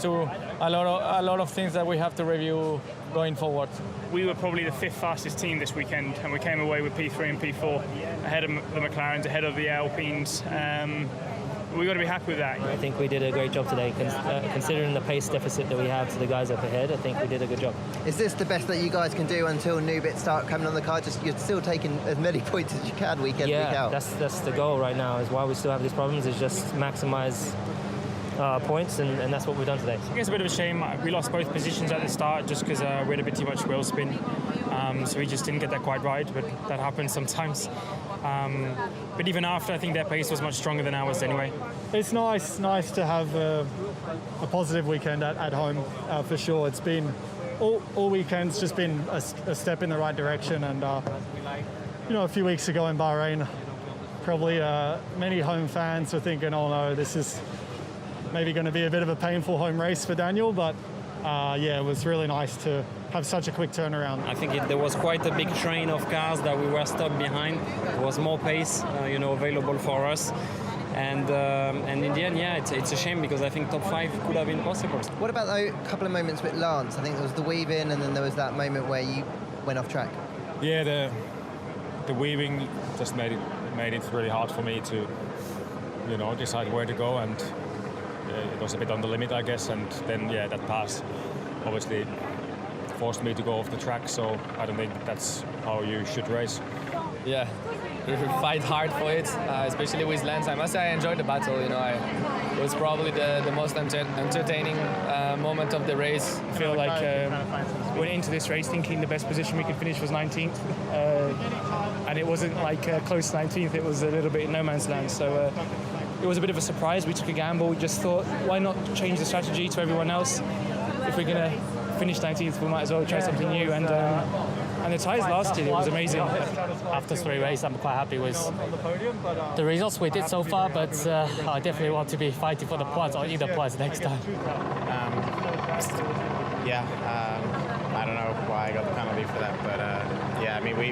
that we have to review going forward. We were probably the 5th fastest team this weekend, and we came away with P3 and P4 ahead of the McLarens, ahead of the Alpines. We've got to be happy with that. I think we did a great job today, considering the pace deficit that we have to the guys up ahead. I think we did a good job. Is this the best that you guys can do until new bits start coming on the car? Just you're still taking as many points as you can week in, week out. Yeah, that's the goal right now. Is why we still have these problems. Is just maximise points, and that's what we've done today. I guess a bit of a shame. We lost both positions at the start just because we had a bit too much wheel spin. So we just didn't get that quite right, but that happens sometimes. But even after, I think their pace was much stronger than ours anyway. It's nice to have a positive weekend at home for sure. It's been all weekends just been a step in the right direction, and a few weeks ago in Bahrain, probably many home fans were thinking, oh no, this is maybe going to be a bit of a painful home race for Daniel, but it was really nice to have such a quick turnaround. I think there was quite a big train of cars that we were stuck behind. There was more pace, available for us. And in the end, it's a shame because I think top 5 could have been possible. What about a couple of moments with Lance? I think there was the weave in, and then there was that moment where you went off track. Yeah, the weaving just made it really hard for me to, decide where to go, and it was a bit on the limit, I guess. And then that pass obviously forced me to go off the track. So I don't think that's how you should race. Yeah. We fight hard for it, especially with Lance. I must say I enjoyed the battle. It was probably the most entertaining moment of the race. I feel like went into this race thinking the best position we could finish was 19th, and it wasn't like close to 19th. It was a little bit in no man's land. So it was a bit of a surprise. We took a gamble. We just thought, why not change the strategy to everyone else? If we're gonna finish 19th, we might as well try something new. And the tyres lasted. It was amazing. After 3 races, I'm quite happy with the results we did so far, but I definitely want to be fighting for the points or either points next time. I don't know why I got the penalty for that, but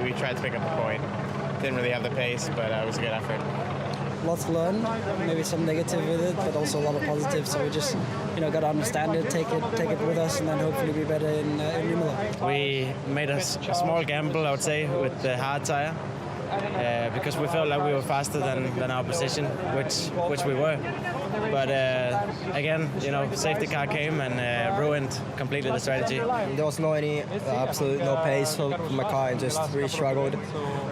we tried to pick up the point. Didn't really have the pace, but it was a good effort. Lots to learn, maybe some negative with it, but also a lot of positive. So we just, got to understand it, take it with us, and then hopefully be better in Imola. We made a small gamble, I would say, with the hard tire, because we felt like we were faster than our position, which we were. But again, safety car came and ruined completely the strategy. There was absolute no pace for my car, and just really struggled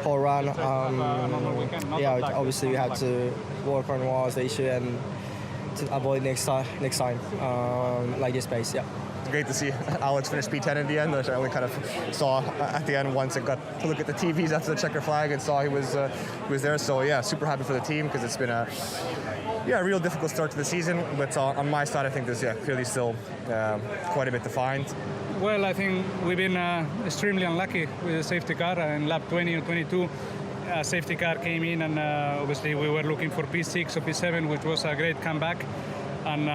whole run. Obviously we had to work on what was the issue and to avoid next time like this pace. Yeah. Great to see Alex finish P10 in the end, which I only kind of saw at the end once and got to look at the TVs after the checker flag and saw he was there. So super happy for the team because it's been a real difficult start to the season. But on my side, I think there's clearly still quite a bit to find. Well, I think we've been extremely unlucky with the safety car. In lap 20 or 22, a safety car came in, and obviously we were looking for P6 or P7, which was a great comeback. And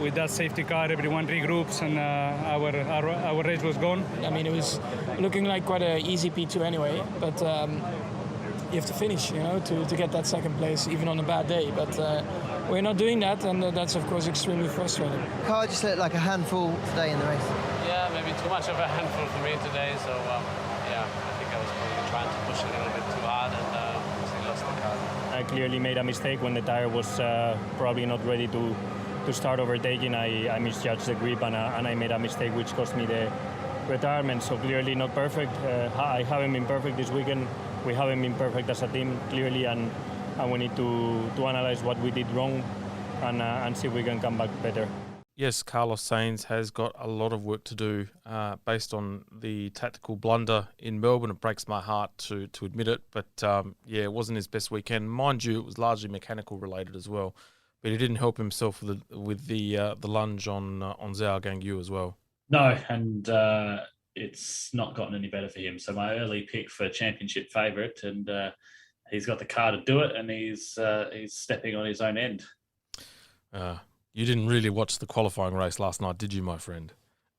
with that safety car, everyone regroups, and our race was gone. I mean, it was looking like quite an easy P2 anyway, but you have to finish, to get that second place, even on a bad day. But we're not doing that, and that's, of course, extremely frustrating. Car just looked like a handful today in the race. Yeah, maybe too much of a handful for me today, so I think I was probably trying to push a little bit too hard, and obviously lost the car. I clearly made a mistake when the tire was probably not ready to start overtaking. I misjudged the grip, and I made a mistake which cost me the retirement. So clearly not perfect. I haven't been perfect this weekend. We haven't been perfect as a team, clearly, and we need to analyze what we did wrong and see if we can come back better. Yes, Carlos Sainz has got a lot of work to do based on the tactical blunder in Melbourne. It breaks my heart to admit it, but it wasn't his best weekend. Mind you, it was largely mechanical related as well, but he didn't help himself with the lunge on Zhao Gangyu as well. No, and it's not gotten any better for him. So my early pick for championship favourite, and he's got the car to do it, and he's stepping on his own end. You didn't really watch the qualifying race last night, did you, my friend?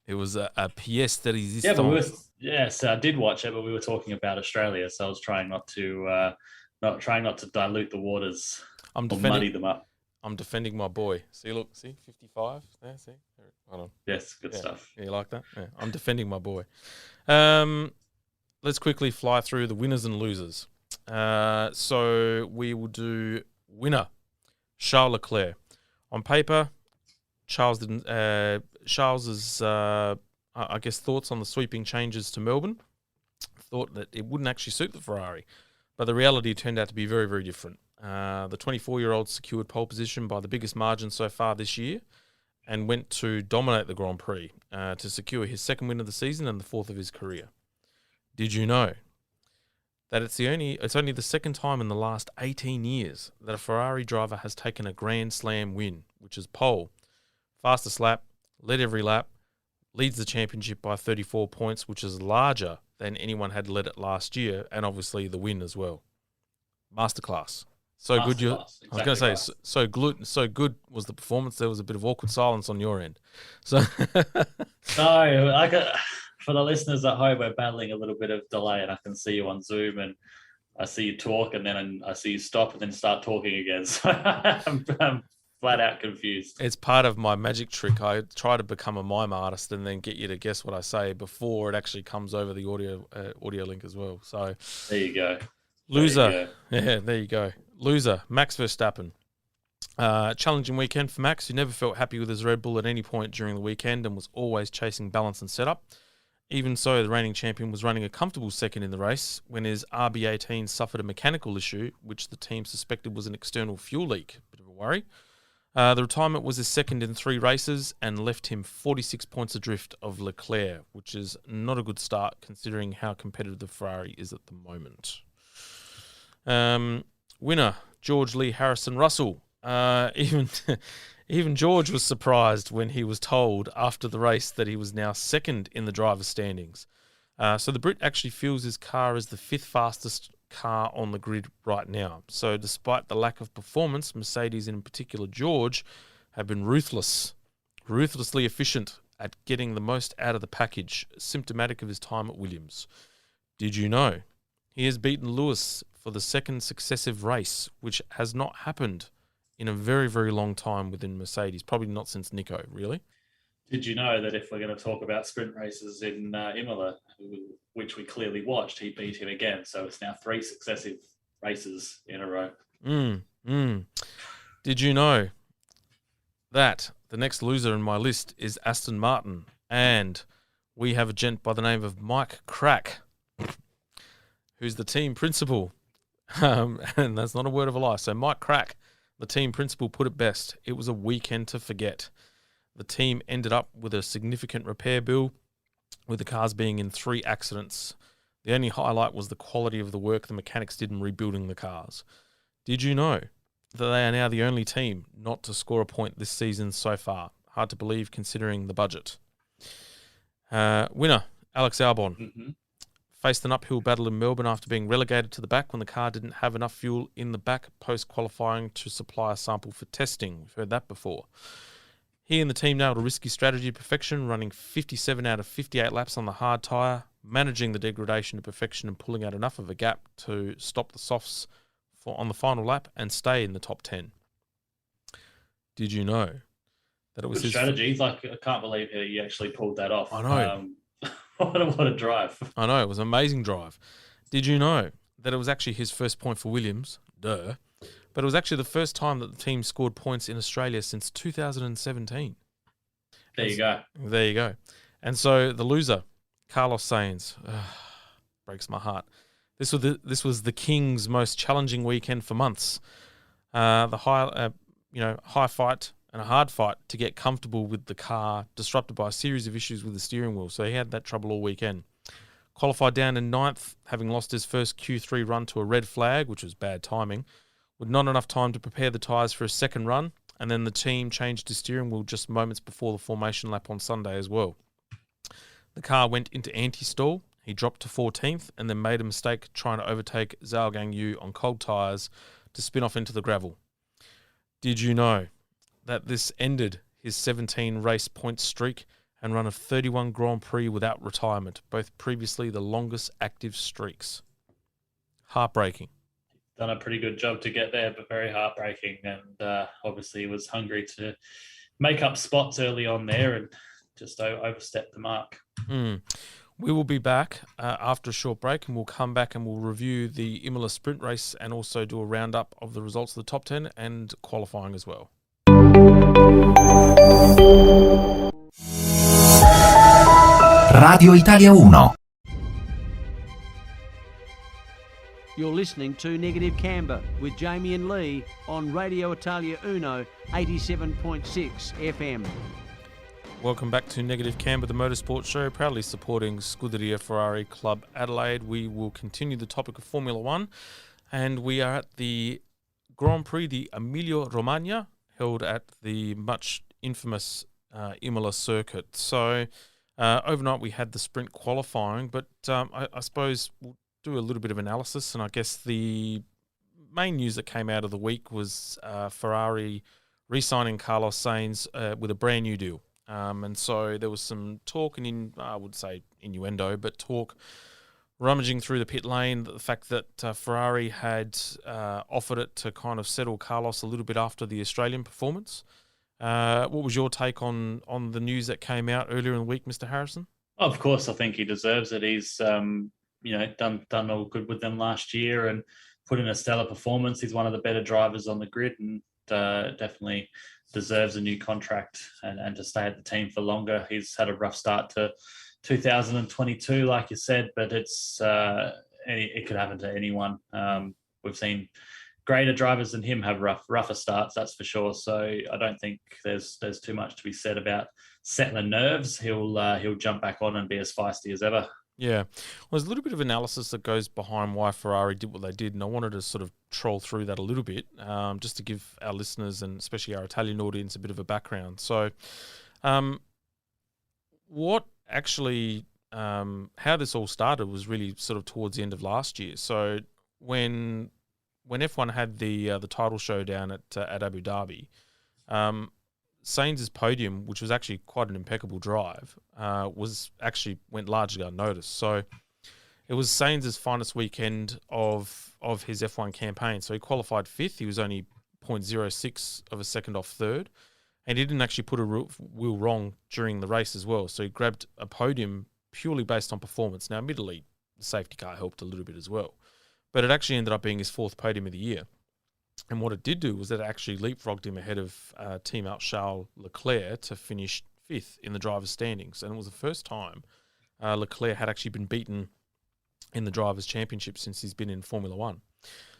It was a pièce de résistance. Yeah, but yes, I did watch it, but we were talking about Australia, so I was trying not to dilute the waters or muddy them up. I'm defending my boy. See, 55 there. See, hold on. Yes, good stuff. Yeah, you like that? Yeah, I'm defending my boy. Let's quickly fly through the winners and losers. So we will do winner, Charles Leclerc. On paper, Charles's, I guess, thoughts on the sweeping changes to Melbourne. Thought that it wouldn't actually suit the Ferrari, but the reality turned out to be very, very different. The 24-year-old secured pole position by the biggest margin so far this year and went to dominate the Grand Prix to secure his second win of the season and the fourth of his career. Did you know that it's only the second time in the last 18 years that a Ferrari driver has taken a Grand Slam win, which is pole, fastest lap, led every lap, leads the championship by 34 points, which is larger than anyone had led it last year, and obviously the win as well. Masterclass. So good. Exactly, I was going to say, so good was the performance. There was a bit of awkward silence on your end. So no, for the listeners at home, we're battling a little bit of delay, and I can see you on Zoom, and I see you talk, and then I see you stop, and then start talking again. So I'm flat out confused. It's part of my magic trick. I try to become a mime artist and then get you to guess what I say before it actually comes over the audio link as well. So there you go. Loser. There you go. Loser, Max Verstappen. Challenging weekend for Max, who never felt happy with his Red Bull at any point during the weekend and was always chasing balance and setup. Even so, the reigning champion was running a comfortable second in the race when his RB18 suffered a mechanical issue, which the team suspected was an external fuel leak. Bit of a worry. The retirement was his second in 3 races and left him 46 points adrift of Leclerc, which is not a good start considering how competitive the Ferrari is at the moment. Winner, George Lee Harrison Russell. Even George was surprised when he was told after the race that he was now second in the driver's standings. So the Brit actually feels his car is the 5th fastest car on the grid right now. So despite the lack of performance, Mercedes, and in particular George, have been ruthlessly efficient at getting the most out of the package, symptomatic of his time at Williams. Did you know he has beaten Lewis for the second successive race, which has not happened in a very, very long time within Mercedes, probably not since Nico, really. Did you know that if we're going to talk about sprint races in Imola, which we clearly watched, he beat him again. So it's now 3 successive races in a row. Did you know that the next loser in my list is Aston Martin, and we have a gent by the name of Mike Crack, who's the team principal, and that's not a word of a lie. So Mike Crack, the team principal, put it best. It was a weekend to forget. The team ended up with a significant repair bill, with the cars being in 3 accidents. The only highlight was the quality of the work the mechanics did in rebuilding the cars. Did you know that they are now the only team not to score a point this season so far? Hard to believe considering the budget. Winner, Alex Albon. Faced an uphill battle in Melbourne after being relegated to the back when the car didn't have enough fuel in the back post-qualifying to supply a sample for testing. We've heard that before. He and the team nailed a risky strategy to perfection, running 57 out of 58 laps on the hard tyre, managing the degradation to perfection and pulling out enough of a gap to stop the softs on the final lap and stay in the top 10. Did you know that it was his strategy? I can't believe he actually pulled that off. I know. What a drive. I know, it was an amazing drive. Did you know that it was actually his first point for Williams? Duh. But it was actually the first time that the team scored points in Australia since 2017. There you go. There you go. And so the loser, Carlos Sainz, breaks my heart. This was the King's most challenging weekend for months. The high fight and a hard fight to get comfortable with the car, disrupted by a series of issues with the steering wheel. So he had that trouble all weekend. Qualified down in 9th, having lost his first Q3 run to a red flag, which was bad timing, with not enough time to prepare the tyres for a second run, and then the team changed his steering wheel just moments before the formation lap on Sunday as well. The car went into anti-stall. He dropped to 14th and then made a mistake trying to overtake Zhao Gangyu on cold tyres to spin off into the gravel. Did you know that this ended his 17 race point streak and run of 31 Grand Prix without retirement, both previously the longest active streaks? Heartbreaking. Done a pretty good job to get there, but very heartbreaking. And obviously was hungry to make up spots early on there and just overstepped the mark. We will be back after a short break, and we'll come back and we'll review the Imola sprint race and also do a roundup of the results of the top 10 and qualifying as well. Radio Italia 1. You're listening to Negative Camber with Jamie and Leigh on Radio Italia Uno 87.6 FM. Welcome back to Negative Camber, the motorsport show, proudly supporting Scuderia Ferrari Club Adelaide. We will continue the topic of Formula One, and we are at the Grand Prix di Emilia-Romagna, held at the much infamous Imola circuit. So overnight we had the sprint qualifying, but I suppose we'll do a little bit of analysis, and I guess the main news that came out of the week was Ferrari re-signing Carlos Sainz with a brand new deal. And so there was some talk, and I would say innuendo, but talk rummaging through the pit lane, the fact that Ferrari had offered it to kind of settle Carlos a little bit after the Australian performance. What was your take on the news that came out earlier in the week, Mr. Harrison? Of course, I think he deserves it. He's done all good with them last year and put in a stellar performance. He's one of the better drivers on the grid, and definitely deserves a new contract and to stay at the team for longer. He's had a rough start to 2022, like you said, but it could happen to anyone. We've seen greater drivers than him have rougher starts, that's for sure. So I don't think there's too much to be said about settling nerves. He'll jump back on and be as feisty as ever. Yeah. Well, there's a little bit of analysis that goes behind why Ferrari did what they did, and I wanted to sort of troll through that a little bit, just to give our listeners and especially our Italian audience a bit of a background. So what actually, how this all started was really sort of towards the end of last year. So when F1 had the title showdown at Abu Dhabi, Sainz's podium, which was actually quite an impeccable drive, went largely unnoticed. So it was Sainz's finest weekend of his F1 campaign. So he qualified fifth. He was only 0.06 of a second off third, and he didn't actually put a wheel wrong during the race as well. So he grabbed a podium purely based on performance. Now, admittedly, the safety car helped a little bit as well, but it actually ended up being his fourth podium of the year. And what it did do was that it actually leapfrogged him ahead of teammate Charles Leclerc to finish fifth in the driver's standings. And it was the first time Leclerc had actually been beaten in the Drivers' Championship since he's been in Formula One.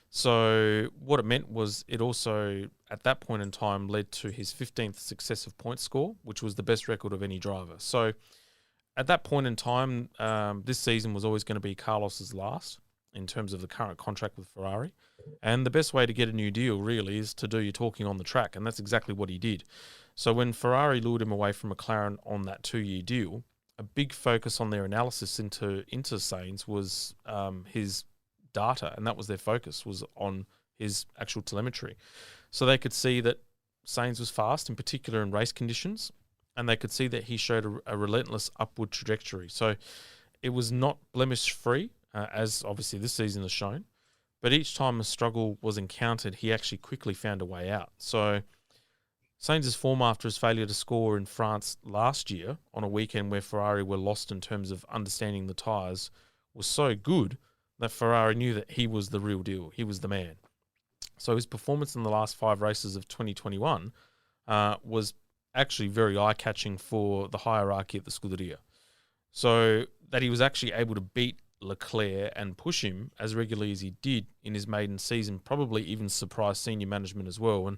So what it meant was it also, at that point in time, led to his 15th successive point score, which was the best record of any driver. So at that point in time, this season was always going to be Carlos's last in terms of the current contract with Ferrari. And the best way to get a new deal really is to do your talking on the track, and that's exactly what he did. So when Ferrari lured him away from McLaren on that 2-year deal, a big focus on their analysis into Sainz was his data, and that was their focus, was on his actual telemetry. So they could see that Sainz was fast, in particular in race conditions, and they could see that he showed a relentless upward trajectory. So it was not blemish-free, as obviously this season has shown, but each time a struggle was encountered, he actually quickly found a way out. So Sainz's form after his failure to score in France last year on a weekend where Ferrari were lost in terms of understanding the tyres was so good that Ferrari knew that he was the real deal. He was the man. So his performance in the last 5 races of 2021 was actually very eye-catching for the hierarchy at the Scuderia. So that he was actually able to beat Leclerc and push him as regularly as he did in his maiden season probably even surprised senior management as well. And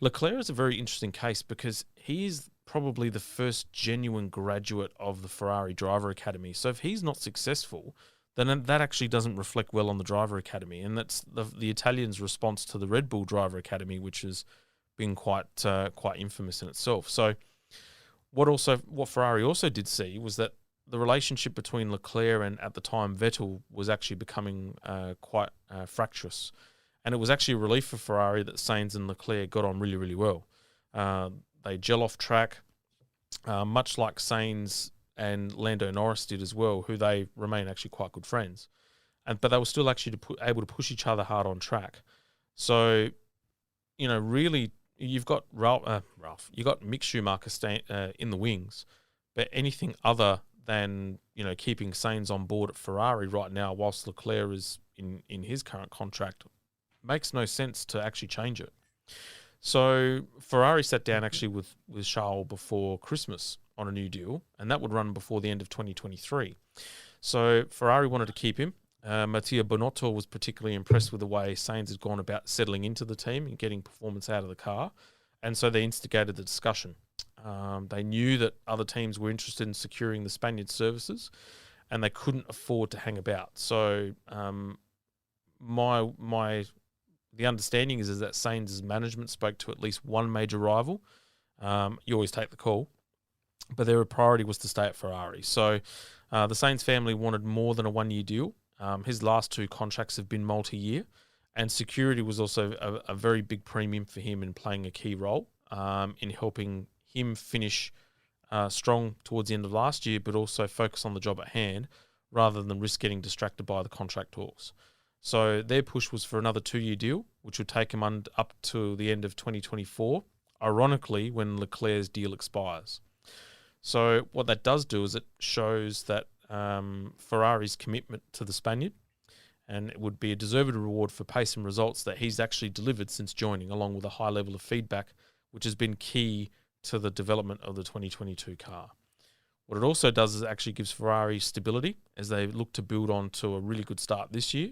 Leclerc is a very interesting case because he is probably the first genuine graduate of the Ferrari Driver Academy. So if he's not successful, then that actually doesn't reflect well on the Driver Academy. And that's the Italians' response to the Red Bull Driver Academy, which has been quite infamous in itself. So what Ferrari also did see was that the relationship between Leclerc and, at the time, Vettel was actually becoming quite fractious. And it was actually a relief for Ferrari that Sainz and Leclerc got on really, really well. They gel off track, much like Sainz and Lando Norris did as well, who they remain actually quite good friends. But they were still actually able to push each other hard on track. So, really, you've got you've got Mick Schumacher in the wings, but anything other than keeping Sainz on board at Ferrari right now, whilst Leclerc is in his current contract, makes no sense to actually change it. So Ferrari sat down actually with Charles before Christmas on a new deal, and that would run before the end of 2023. So Ferrari wanted to keep him. Mattia Binotto was particularly impressed with the way Sainz had gone about settling into the team and getting performance out of the car, and so they instigated the discussion. They knew that other teams were interested in securing the Spaniard's services, and they couldn't afford to hang about. So the understanding is that Sainz's management spoke to at least one major rival. You always take the call, but their priority was to stay at Ferrari. So the Sainz family wanted more than a one-year deal. His last two contracts have been multi-year, and security was also a very big premium for him in playing a key role in helping him finish strong towards the end of last year, but also focus on the job at hand rather than risk getting distracted by the contract talks. So their push was for another 2-year deal, which would take him up to the end of 2024, ironically when Leclerc's deal expires. So what that does do is it shows that Ferrari's commitment to the Spaniard, and it would be a deserved reward for pace and results that he's actually delivered since joining, along with a high level of feedback, which has been key to the development of the 2022 car. What it also does is it actually gives Ferrari stability as they look to build on to a really good start this year.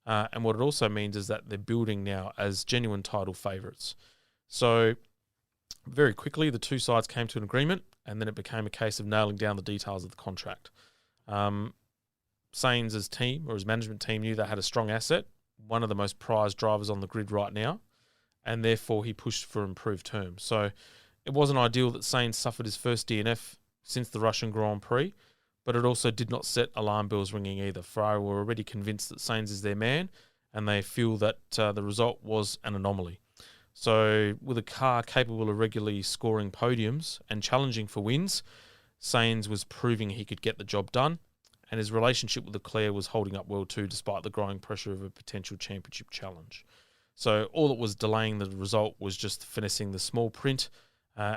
And what it also means is that they're building now as genuine title favourites. So very quickly, the two sides came to an agreement, and then it became a case of nailing down the details of the contract. Sainz's team, or his management team, knew they had a strong asset, one of the most prized drivers on the grid right now, and therefore he pushed for improved terms. So it wasn't ideal that Sainz suffered his first DNF since the Russian Grand Prix, but it also did not set alarm bells ringing either. Ferrari were already convinced that Sainz is their man, and they feel that the result was an anomaly. So with a car capable of regularly scoring podiums and challenging for wins, Sainz was proving he could get the job done, and his relationship with Leclerc was holding up well too, despite the growing pressure of a potential championship challenge. So all that was delaying the result was just finessing the small print,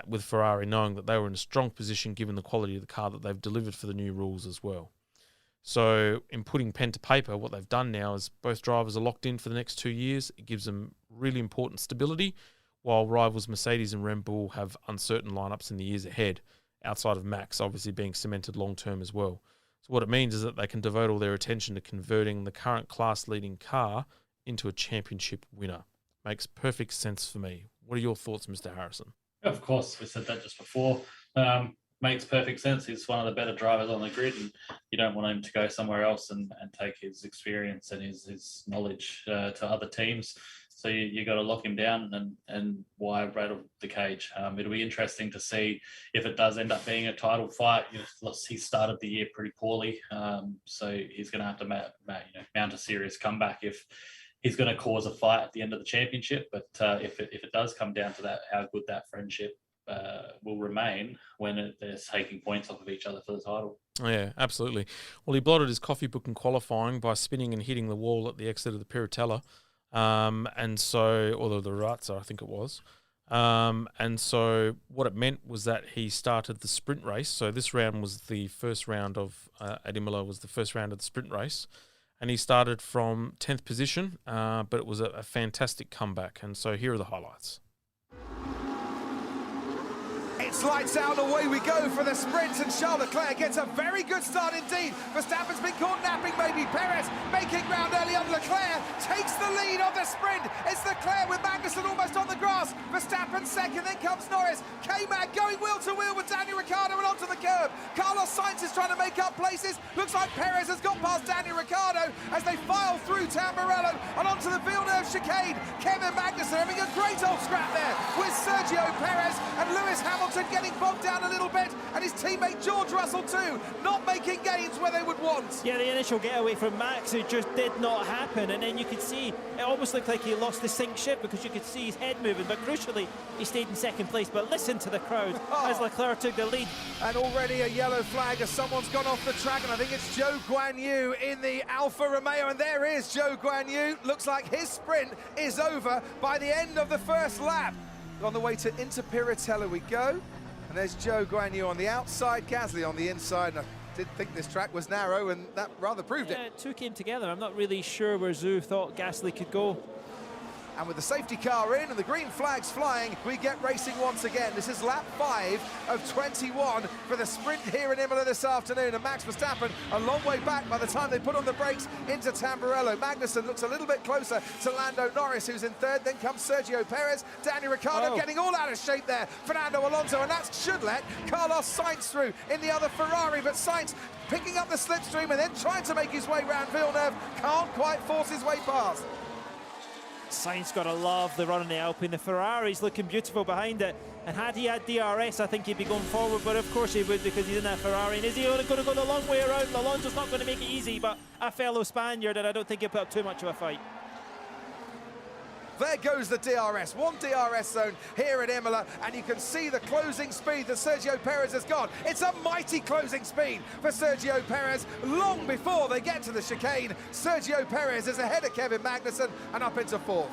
with Ferrari knowing that they were in a strong position given the quality of the car that they've delivered for the new rules as well. So in putting pen to paper, what they've done now is both drivers are locked in for the next 2 years. It gives them really important stability, while rivals Mercedes and Red Bull have uncertain lineups in the years ahead, outside of Max obviously being cemented long-term as well. So what it means is that they can devote all their attention to converting the current class-leading car into a championship winner. Makes perfect sense for me. What are your thoughts, Mr. Harrison? Of course, we said that just before. Makes perfect sense. He's one of the better drivers on the grid, and you don't want him to go somewhere else and take his experience and his knowledge to other teams. So you got to lock him down and why rattle the cage. It'll be interesting to see if it does end up being a title fight. He started the year pretty poorly, so he's going to have to mount a serious comeback if he's going to cause a fight at the end of the championship. But if it does come down to that, how good that friendship will remain when they're taking points off of each other for the title. Yeah, absolutely. Well, he blotted his coffee book in qualifying by spinning and hitting the wall at the exit of the Piratella. And so, or the Razza, I think it was. And so what it meant was that he started the sprint race. So this round was the first round of, at Imola was the first round of the sprint race. And he started from 10th position, but it was a fantastic comeback. And so here are the highlights. It's lights out, away we go for the sprint, and Charles Leclerc gets a very good start indeed. Verstappen's been caught napping maybe. Perez making ground early on. Leclerc takes the lead of the sprint. It's Leclerc with Magnussen almost on the grass. Verstappen second, then comes Norris. K-Mag going wheel to wheel with Daniel Ricciardo and onto the curb. Carlos Sainz is trying to make up places. Looks like Perez has got past Daniel Ricciardo as they file through Tamburello and onto the Villeneuve chicane. Kevin Magnussen having a great old scrap there with Sergio Perez and Lewis Hamilton getting bogged down a little bit, and he's teammate George Russell too, not making gains where they would want. Yeah, the initial getaway from Max, it just did not happen, and then you could see it almost looked like he lost the sink ship because you could see his head moving, but crucially he stayed in second place. But listen to the crowd as Leclerc took the lead. And already a yellow flag as someone's gone off the track, and I think it's Zhou Guanyu in the Alfa Romeo, and there is Zhou Guanyu. Looks like his sprint is over by the end of the first lap. On the way to Interpiratella we go, and there's Zhou Guanyu on the outside, Gasly on the inside, and I did think this track was narrow, and that rather proved it. Two came together. I'm not really sure where Zhou thought Gasly could go. And with the safety car in and the green flags flying, we get racing once again. This is lap 5 of 21 for the sprint here in Imola this afternoon. And Max Verstappen a long way back by the time they put on the brakes into Tamburello. Magnussen looks a little bit closer to Lando Norris, who's in third. Then comes Sergio Perez, Daniel Ricciardo getting all out of shape there. Fernando Alonso, and that should let Carlos Sainz through in the other Ferrari. But Sainz picking up the slipstream and then trying to make his way round Villeneuve. Can't quite force his way past. Sainz got to love the run in the Alpine. The Ferrari's looking beautiful behind it, and had he had DRS I think he'd be going forward, but of course he would because he's in that Ferrari. And is he going to go the long way around? Alonso's not going to make it easy, but a fellow Spaniard, and I don't think he'll put up too much of a fight. There goes the DRS, one DRS zone here at Imola, and you can see the closing speed that Sergio Perez has got. It's a mighty closing speed for Sergio Perez. Long before they get to the chicane, Sergio Perez is ahead of Kevin Magnussen and up into fourth.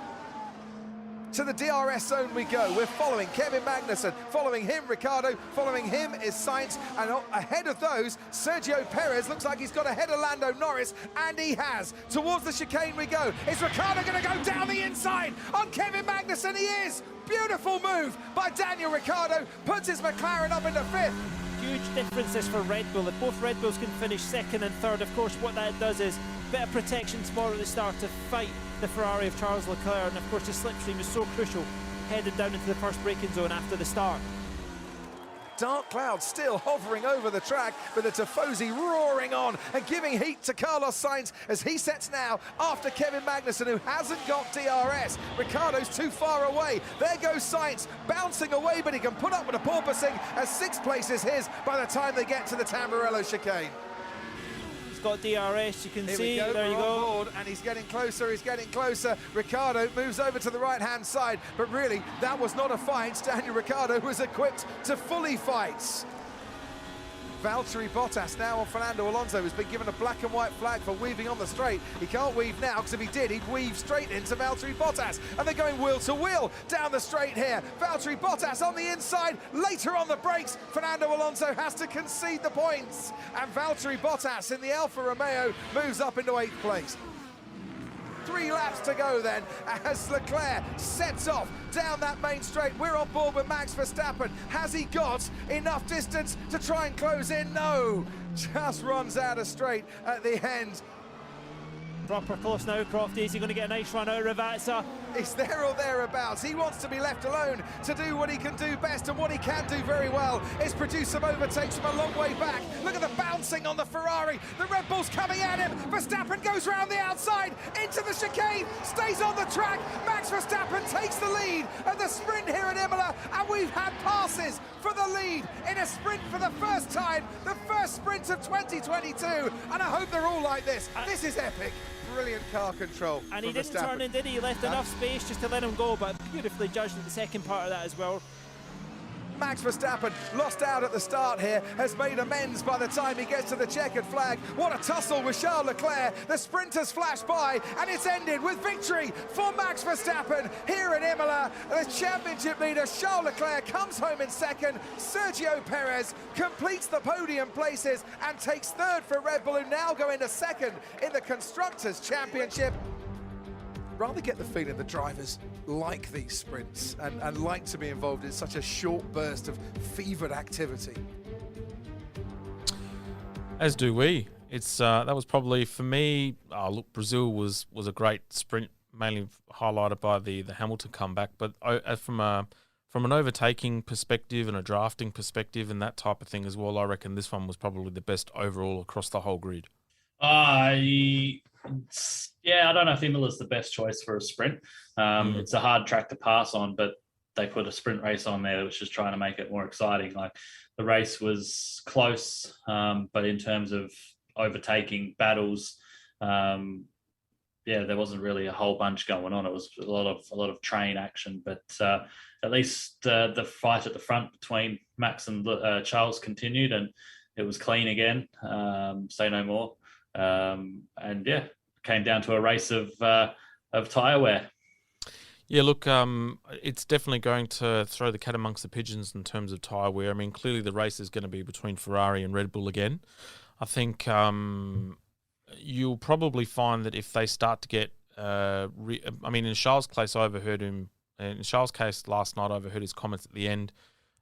To the DRS zone we go. We're following Kevin Magnussen, following him Ricciardo, following him is Sainz, and ahead of those, Sergio Perez looks like he's got ahead of Lando Norris, and he has. Towards the chicane we go. Is Ricciardo going to go down the inside on Kevin Magnussen? He is! Beautiful move by Daniel Ricciardo, puts his McLaren up into fifth. Huge differences for Red Bull. If both Red Bulls can finish second and third, of course what that does is a bit of protection tomorrow at the start to fight the Ferrari of Charles Leclerc, and of course the slipstream is so crucial heading down into the first braking zone after the start. Dark clouds still hovering over the track, with the Tifosi roaring on and giving heat to Carlos Sainz as he sets now after Kevin Magnussen, who hasn't got DRS. Ricciardo's too far away. There goes Sainz, bouncing away, but he can put up with a porpoising as sixth place is his by the time they get to the Tamburello chicane. Got DRS, you can Here see, we go, there you go. Board, and he's getting closer, Ricciardo moves over to the right-hand side, but really, that was not a fight. Daniel Ricciardo was equipped to fully fight. Valtteri Bottas now on Fernando Alonso has been given a black and white flag for weaving on the straight. He can't weave now, because if he did, he'd weave straight into Valtteri Bottas. And they're going wheel to wheel down the straight here. Valtteri Bottas on the inside, later on the brakes. Fernando Alonso has to concede the points. And Valtteri Bottas in the Alfa Romeo moves up into 8th place. 3 laps to go then as Leclerc sets off down that main straight. We're on board with Max Verstappen. Has he got enough distance to try and close in? No, just runs out of straight at the end. Proper close now, Crofty. Is he going to get a nice run out of Ravazza? He's there or thereabouts. He wants to be left alone to do what he can do best, and what he can do very well is produce some overtakes from a long way back. Look at the bouncing on the Ferrari. The Red Bull's coming at him. Verstappen goes round the outside into the chicane, stays on the track. Max Verstappen takes the lead at the sprint here at Imola, and we've had passes for the lead in a sprint for the first time, the first sprint of 2022, and I hope they're all like this. This is epic. Brilliant car control. And he didn't turn in, did he? He left enough space just to let him go, but beautifully judged at the second part of that as well. Max Verstappen lost out at the start here, has made amends by the time he gets to the checkered flag. What a tussle with Charles Leclerc. The sprinters flash by, and it's ended with victory for Max Verstappen here at Imola. The championship leader Charles Leclerc comes home in second. Sergio Perez completes the podium places and takes third for Red Bull, who now go into second in the Constructors' Championship. Rather get the feeling the drivers like these sprints and like to be involved in such a short burst of fevered activity. As do we. It's that was probably for me. Look, Brazil was a great sprint, mainly highlighted by the Hamilton comeback. But from an overtaking perspective and a drafting perspective and that type of thing as well, I reckon this one was probably the best overall across the whole grid. Yeah, I don't know if Imola's the best choice for a sprint. It's a hard track to pass on, but they put a sprint race on there, which is trying to make it more exciting. Like the race was close, but in terms of overtaking battles, there wasn't really a whole bunch going on. It was a lot of train action, but at least the fight at the front between Max and Charles continued, and it was clean again. Say no more. Came down to a race of tyre wear. Yeah, look, it's definitely going to throw the cat amongst the pigeons in terms of tyre wear. I mean, clearly the race is going to be between Ferrari and Red Bull again. I think you'll probably find that if they start to get, in Charles' case, I overheard him. In Charles' case last night, I overheard his comments at the end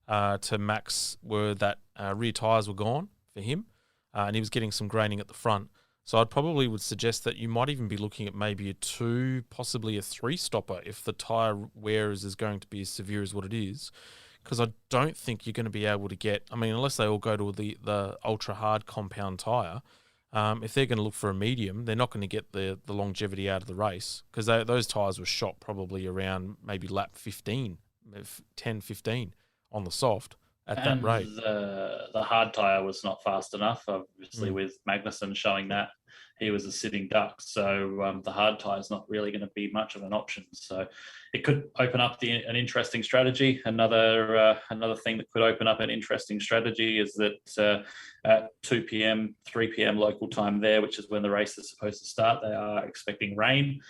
to Max were that rear tyres were gone for him, and he was getting some graining at the front. So I'd probably would suggest that you might even be looking at maybe a 2, possibly a 3 stopper if the tyre wear is going to be as severe as what it is. Because I don't think you're going to be able to get, unless they all go to the ultra hard compound tyre, if they're going to look for a medium, they're not going to get the longevity out of the race, because those tyres were shot probably around maybe lap 15, 10, 15 on the soft at that rate. The hard tyre was not fast enough, obviously, with Magnussen showing that he was a sitting duck. So the hard tyre is not really going to be much of an option. So it could open up an interesting strategy. Another thing that could open up an interesting strategy is that at 2 p.m., 3 p.m. local time there, which is when the race is supposed to start, they are expecting rain.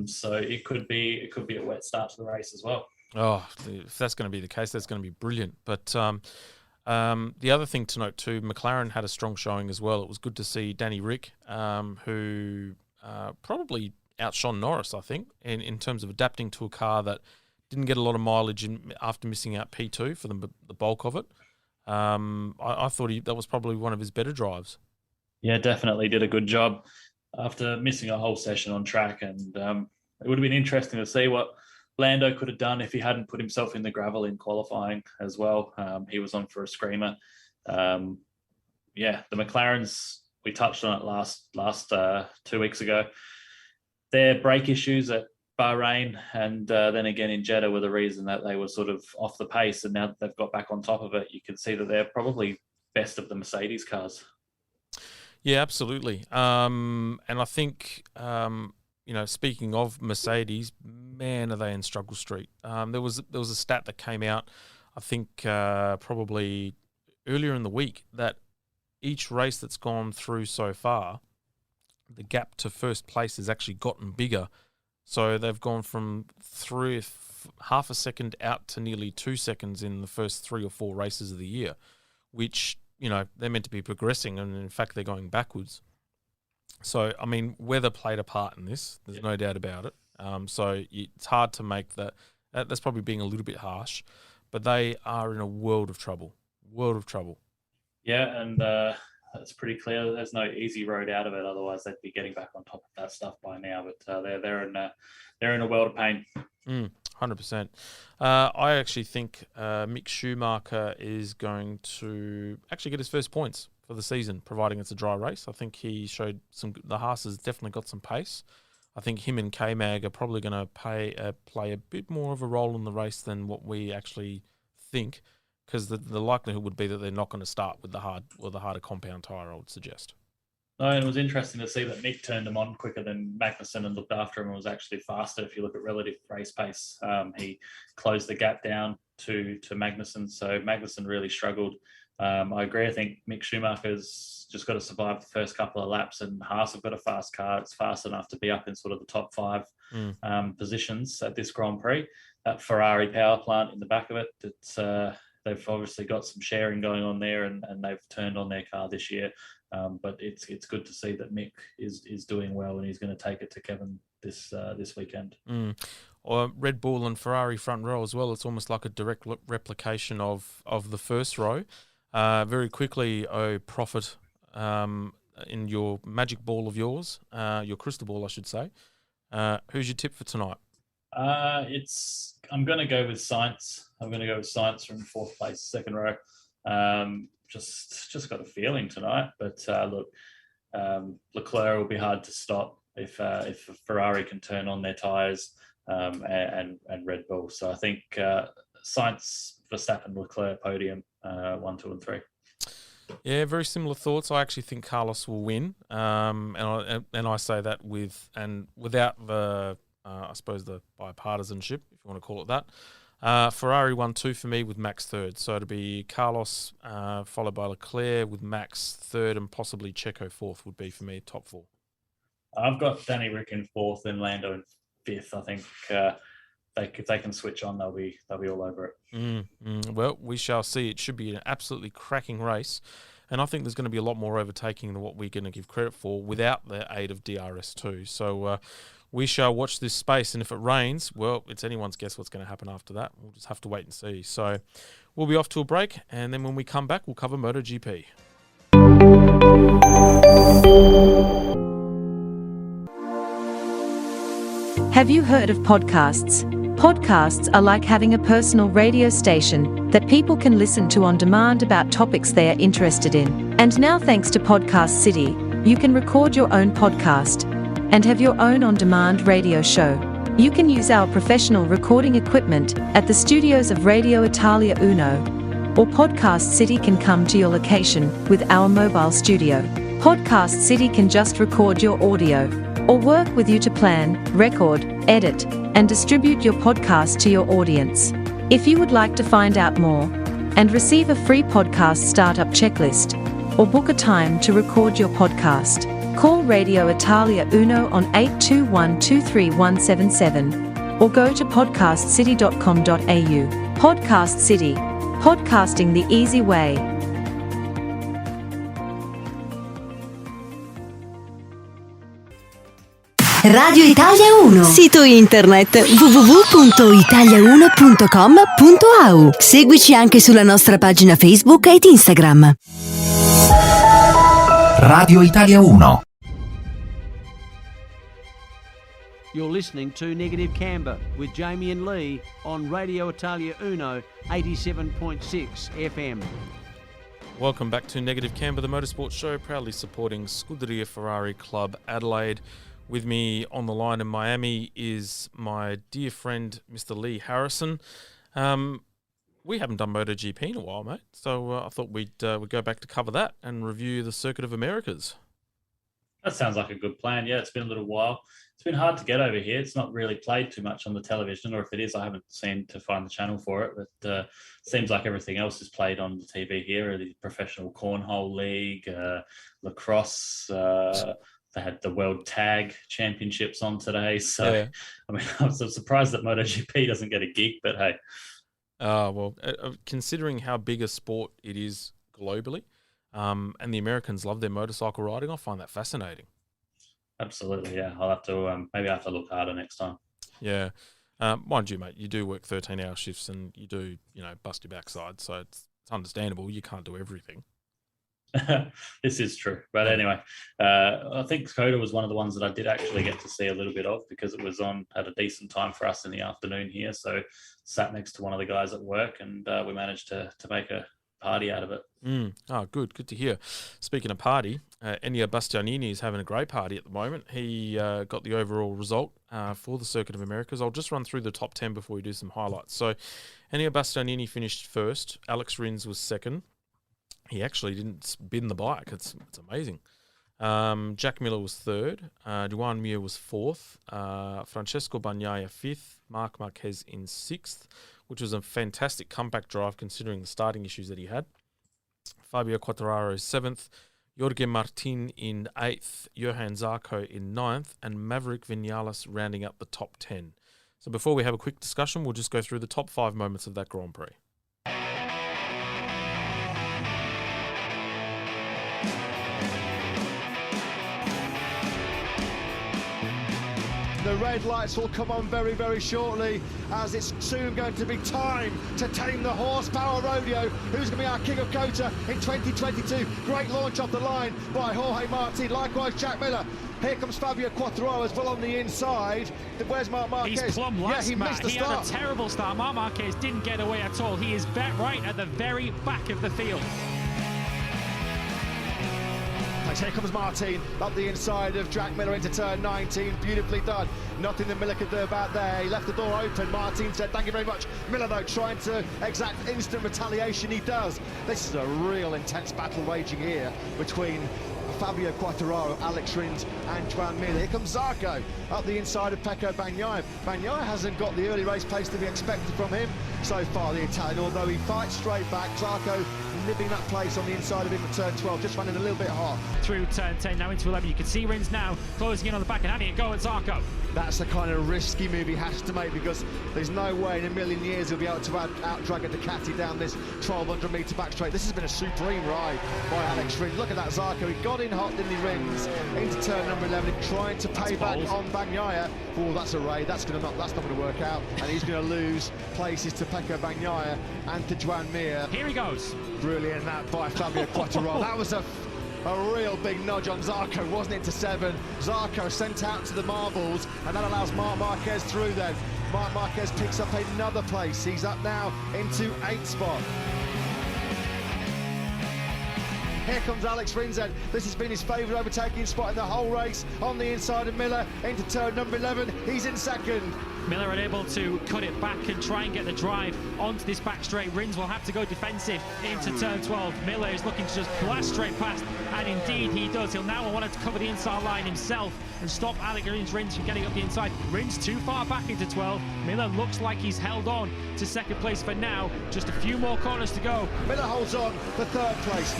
So it could be a wet start to the race as well. Oh, if that's going to be the case, that's going to be brilliant. But the other thing to note too, McLaren had a strong showing as well. It was good to see Danny Rick, who probably outshone Norris, I think, in terms of adapting to a car that didn't get a lot of mileage after missing out P2 for the bulk of it. I thought that was probably one of his better drives. Yeah, definitely did a good job after missing a whole session on track. And it would have been interesting to see what Lando could have done if he hadn't put himself in the gravel in qualifying as well. He was on for a screamer. The McLarens, we touched on it last 2 weeks ago. Their brake issues at Bahrain and then again in Jeddah were the reason that they were sort of off the pace, and now that they've got back on top of it, you can see that they're probably best of the Mercedes cars. Yeah, absolutely. And I think speaking of Mercedes, man, are they in struggle street. There was a stat that came out, I think probably earlier in the week, that each race that's gone through so far, the gap to first place has actually gotten bigger. So they've gone from half a second out to nearly 2 seconds in the first 3 or 4 races of the year, which, they're meant to be progressing, and in fact they're going backwards. So, weather played a part in this. There's no doubt about it. So it's hard to make that. That's probably being a little bit harsh, but they are in a world of trouble. Yeah, and it's pretty clear there's no easy road out of it. Otherwise, they'd be getting back on top of that stuff by now. But they're in a world of pain. 100%. I actually think Mick Schumacher is going to actually get his first points for the season, providing it's a dry race. I think he showed the Haas has definitely got some pace. I think him and K-Mag are probably going to play a bit more of a role in the race than what we actually think, because the likelihood would be that they're not going to start with the harder compound tyre, I would suggest. No, and it was interesting to see that Mick turned him on quicker than Magnussen and looked after him and was actually faster. If you look at relative race pace, he closed the gap down to Magnussen. So Magnussen really struggled. I agree. I think Mick Schumacher's just got to survive the first couple of laps, and Haas have got a fast car. It's fast enough to be up in sort of the top 5 positions at this Grand Prix. That Ferrari power plant in the back of it, they've obviously got some sharing going on there, and they've turned on their car this year. But it's good to see that Mick is doing well, and he's going to take it to Kevin this weekend. Or Red Bull and Ferrari front row as well. It's almost like a direct replication of the first row. Very quickly, Prophet, in your magic ball of yours, your crystal ball, I should say. Who's your tip for tonight? I'm going to go with Sainz. I'm going to go with Sainz from 4th place, second row. Just got a feeling tonight, but look, Leclerc will be hard to stop if Ferrari can turn on their tyres, and Red Bull. So I think Sainz Verstappen Leclerc podium, 1, 2, and 3. Yeah, very similar thoughts. I actually think Carlos will win, and I say that without the I suppose the bipartisanship, if you want to call it that. Ferrari 1-2 for me with Max third, so it'll be Carlos followed by Leclerc with Max third and possibly Checo fourth would be for me top 4. I've got Danny Rick in 4th and Lando in 5th. I think if they can switch on, they'll be all over it. Well, we shall see. It should be an absolutely cracking race, and I think there's going to be a lot more overtaking than what we're going to give credit for without the aid of DRS2. So we shall watch this space, and if it rains, well, it's anyone's guess what's going to happen after that. We'll just have to wait and see. So we'll be off to a break, and then when we come back, we'll cover MotoGP. Have you heard of podcasts? Podcasts are like having a personal radio station that people can listen to on demand about topics they are interested in. And now, thanks to Podcast City, you can record your own podcast and have your own on-demand radio show. You can use our professional recording equipment at the studios of Radio Italia Uno, or Podcast City can come to your location with our mobile studio. Podcast City can just record your audio or work with you to plan, record, edit, and distribute your podcast to your audience. If you would like to find out more and receive a free podcast startup checklist or book a time to record your podcast, call Radio Italia Uno on 821-23177 or go to podcastcity.com.au. Podcast City. Podcasting the easy way. Radio Italia 1, sito internet www.italia1.com.au. Seguici anche sulla nostra pagina Facebook ed Instagram. Radio Italia 1. You're listening to Negative Camber with Jamie and Leigh on Radio Italia Uno 87.6 FM. Welcome back to Negative Camber, the motorsport show, proudly supporting Scuderia Ferrari Club Adelaide. With me on the line in Miami is my dear friend, Mr. Leigh Harrison. We haven't done MotoGP in a while, mate, so I thought we'd go back to cover that and review the Circuit of Americas. That sounds like a good plan. Yeah, it's been a little while. It's been hard to get over here. It's not really played too much on the television, or if it is, I haven't seemed to find the channel for it. But seems like everything else is played on the TV here. The Professional Cornhole League, lacrosse. They had the World Tag Championships on today. So, yeah. I mean, I'm so surprised that MotoGP doesn't get a gig, but hey. Well, considering how big a sport it is globally, and the Americans love their motorcycle riding, I find that fascinating. Absolutely, yeah. I'll have to, maybe I have to look harder next time. Yeah. Mind you, mate, you do work 13-hour shifts and you do, bust your backside. So it's understandable. You can't do everything. This is true. But anyway, I think Coda was one of the ones that I did actually get to see a little bit of because it was on at a decent time for us in the afternoon here. So sat next to one of the guys at work and we managed to make a party out of it. Oh, good to hear. Speaking of party, Ennio Bastianini is having a great party at the moment. He got the overall result for the Circuit of Americas. I'll just run through the top 10 before we do some highlights. So Ennio Bastianini finished first. Alex Rins was second. He actually didn't spin the bike. It's amazing. Jack Miller was third. Juan Mir was fourth. Francesco Bagnaia fifth. Marc Marquez in sixth, which was a fantastic comeback drive considering the starting issues that he had. Fabio Quartararo seventh. Jorge Martin in eighth. Johan Zarco in ninth. And Maverick Vinales rounding up the top 10. So before we have a quick discussion, we'll just go through the top 5 moments of that Grand Prix. The red lights will come on very, very shortly as it's soon going to be time to tame the horsepower rodeo. Who's going to be our king of COTA in 2022? Great launch off the line by Jorge Martin, likewise Jack Miller. Here comes Fabio Quartararo as well on the inside. Where's Marc Marquez? He's plumb last, he missed the start. Had a terrible start. Marc Marquez didn't get away at all. He is right at the very back of the field. They goes. Here comes Martin up the inside of Jack Miller into turn 19. Beautifully done. Nothing that Miller could do about there. He left the door open. Martin said, thank you very much. Miller, though, trying to exact instant retaliation. He does. This is a real intense battle raging here between Fabio Quartararo, Alex Rins and Joan Mir. Here comes Zarco up the inside of Pecco Bagnaia. Bagnaia hasn't got the early race pace to be expected from him so far, the Italian, although he fights straight back. Zarco nibbling that place on the inside of him at turn 12, just running a little bit hot. Through turn 10, now into 11. You can see Rins now closing in on the back and having a go at Zarco. That's the kind of risky move he has to make, because there's no way in a million years he'll be able to out-drag a Ducati down this 1,200 metre back straight. This has been a supreme ride by Alex Rins. Look at that Zarco. He got in hot, didn't he, Rins? Into turn number 11, trying to pay back on Bagnaia. Oh, that's a raid. That's not going to work out, and he's going to lose places to Pecco Bagnaia and to Joan Mir. Here he goes. Brilliant that by Fabio Quartararo. That was a real big nudge on Zarco, wasn't it, to 7. Zarco sent out to the marbles, and that allows Marc Marquez through then. Marc Marquez picks up another place. He's up now into 8th spot. Here comes Alex Rins. This has been his favourite overtaking spot in the whole race. On the inside of Miller into turn number 11. He's in 2nd. Miller unable to cut it back and try and get the drive onto this back straight. Rins will have to go defensive into turn 12. Miller is looking to just blast straight past, and indeed he does. He'll now want to cover the inside line himself and stop Alex Rins from getting up the inside. Rins too far back into 12. Miller looks like he's held on to 2nd place for now. Just a few more corners to go. Miller holds on for 3rd place.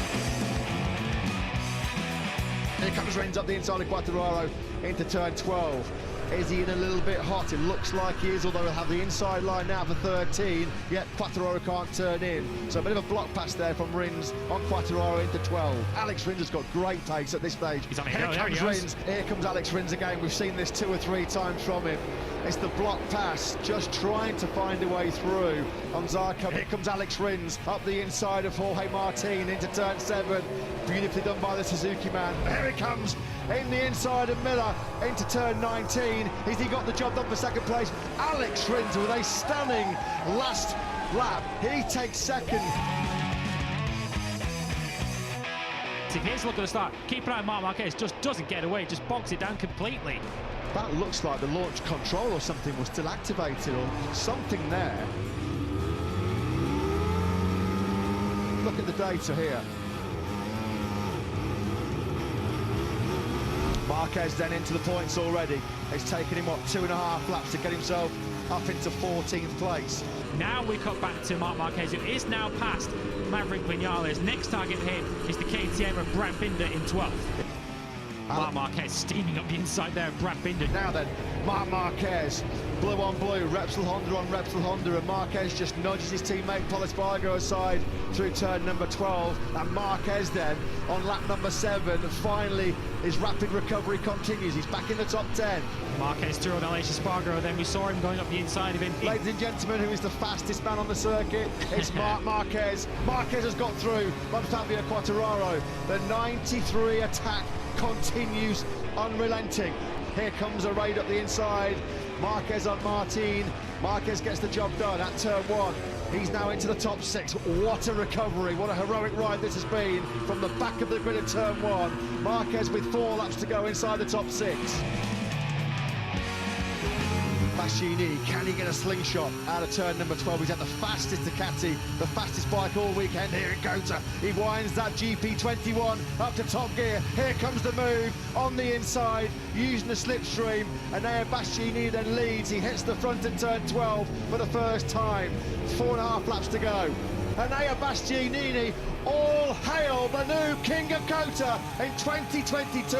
Here comes Rins up the inside of Quartararo into turn 12. Is he in a little bit hot? It looks like he is, although he'll have the inside line now for 13, yet Quartararo can't turn in. So a bit of a block pass there from Rins on Quartararo into 12. Alex Rins has got great pace at this stage. He's on a Here hill, comes Rins. Here comes Alex Rins again. We've seen this 2 or 3 times from him. It's the block pass, just trying to find a way through on Zarco. Here comes Alex Rins up the inside of Jorge Martin into turn 7. Beautifully done by the Suzuki man. Here he comes in the inside of Miller into turn 19. Has he got the job done for 2nd place? Alex Rins with a stunning last lap. He takes 2nd. Here's a look at the start. Keep an eye on Marc Marquez. Just doesn't get away. Just bogs it down completely. That looks like the launch control or something was still activated, or something there. Look at the data here. Marquez then into the points already. It's taken him, what, 2.5 laps to get himself up into 14th place. Now we cut back to Marc Marquez, who is now past Maverick Vinales. Next target here is the KTM of Brad Binder in 12th. Marc Marquez steaming up the inside there of Brad Binder. Now then, Marc Marquez, blue on blue, Repsol Honda on Repsol Honda, and Marquez just nudges his teammate Pol Espargaro aside through turn number 12, and Marquez then on lap number 7, and finally his rapid recovery continues. He's back in the top 10. Marquez through on Alex Espargaro, then we saw him going up the inside of him. Ladies and gentlemen, who is the fastest man on the circuit? It's Marc Marquez. Marquez has got through on Fabio Quartararo. The 93 attack continues unrelenting. Here comes a raid up the inside. Marquez on Martin. Marquez gets the job done at turn 1. He's now into the top 6. What a recovery, what a heroic ride this has been from the back of the grid at turn 1. Marquez with 4 laps to go inside the top 6. Bastianini, can he get a slingshot out of turn number 12? He's had the fastest Ducati, the fastest bike all weekend here in Kota. He winds that GP21 up to top gear. Here comes the move on the inside, using the slipstream. And now Bastianini then leads. He hits the front at turn 12 for the first time. 4.5 laps to go. Enea Bastianini, all hail the new King of Kota in 2022.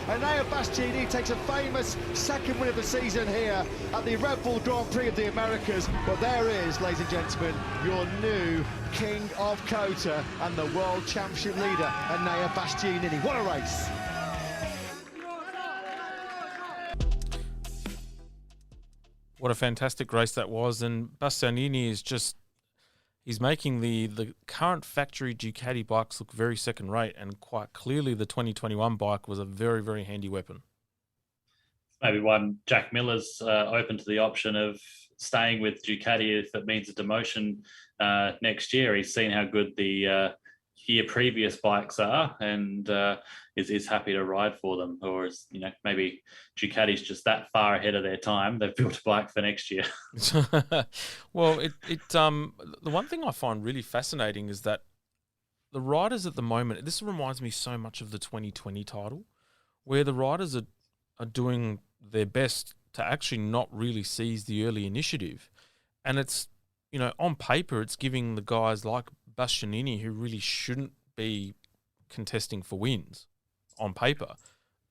Enea Bastianini takes a famous 2nd win of the season here at the Red Bull Grand Prix of the Americas. But there is, ladies and gentlemen, your new King of Kota and the World Championship leader, Enea Bastianini. What a race! What a fantastic race that was, and Bastianini is just... He's making the current factory Ducati bikes look very second-rate, and quite clearly the 2021 bike was a very, very handy weapon. Maybe one Jack Miller's open to the option of staying with Ducati if it means a demotion next year. He's seen how good the year previous bikes are, and is happy to ride for them. Or is, maybe Ducati's just that far ahead of their time. They've built a bike for next year. Well, the one thing I find really fascinating is that the riders at the moment, this reminds me so much of the 2020 title, where the riders are doing their best to actually not really seize the early initiative. And it's, on paper, it's giving the guys like Bastianini, who really shouldn't be contesting for wins on paper,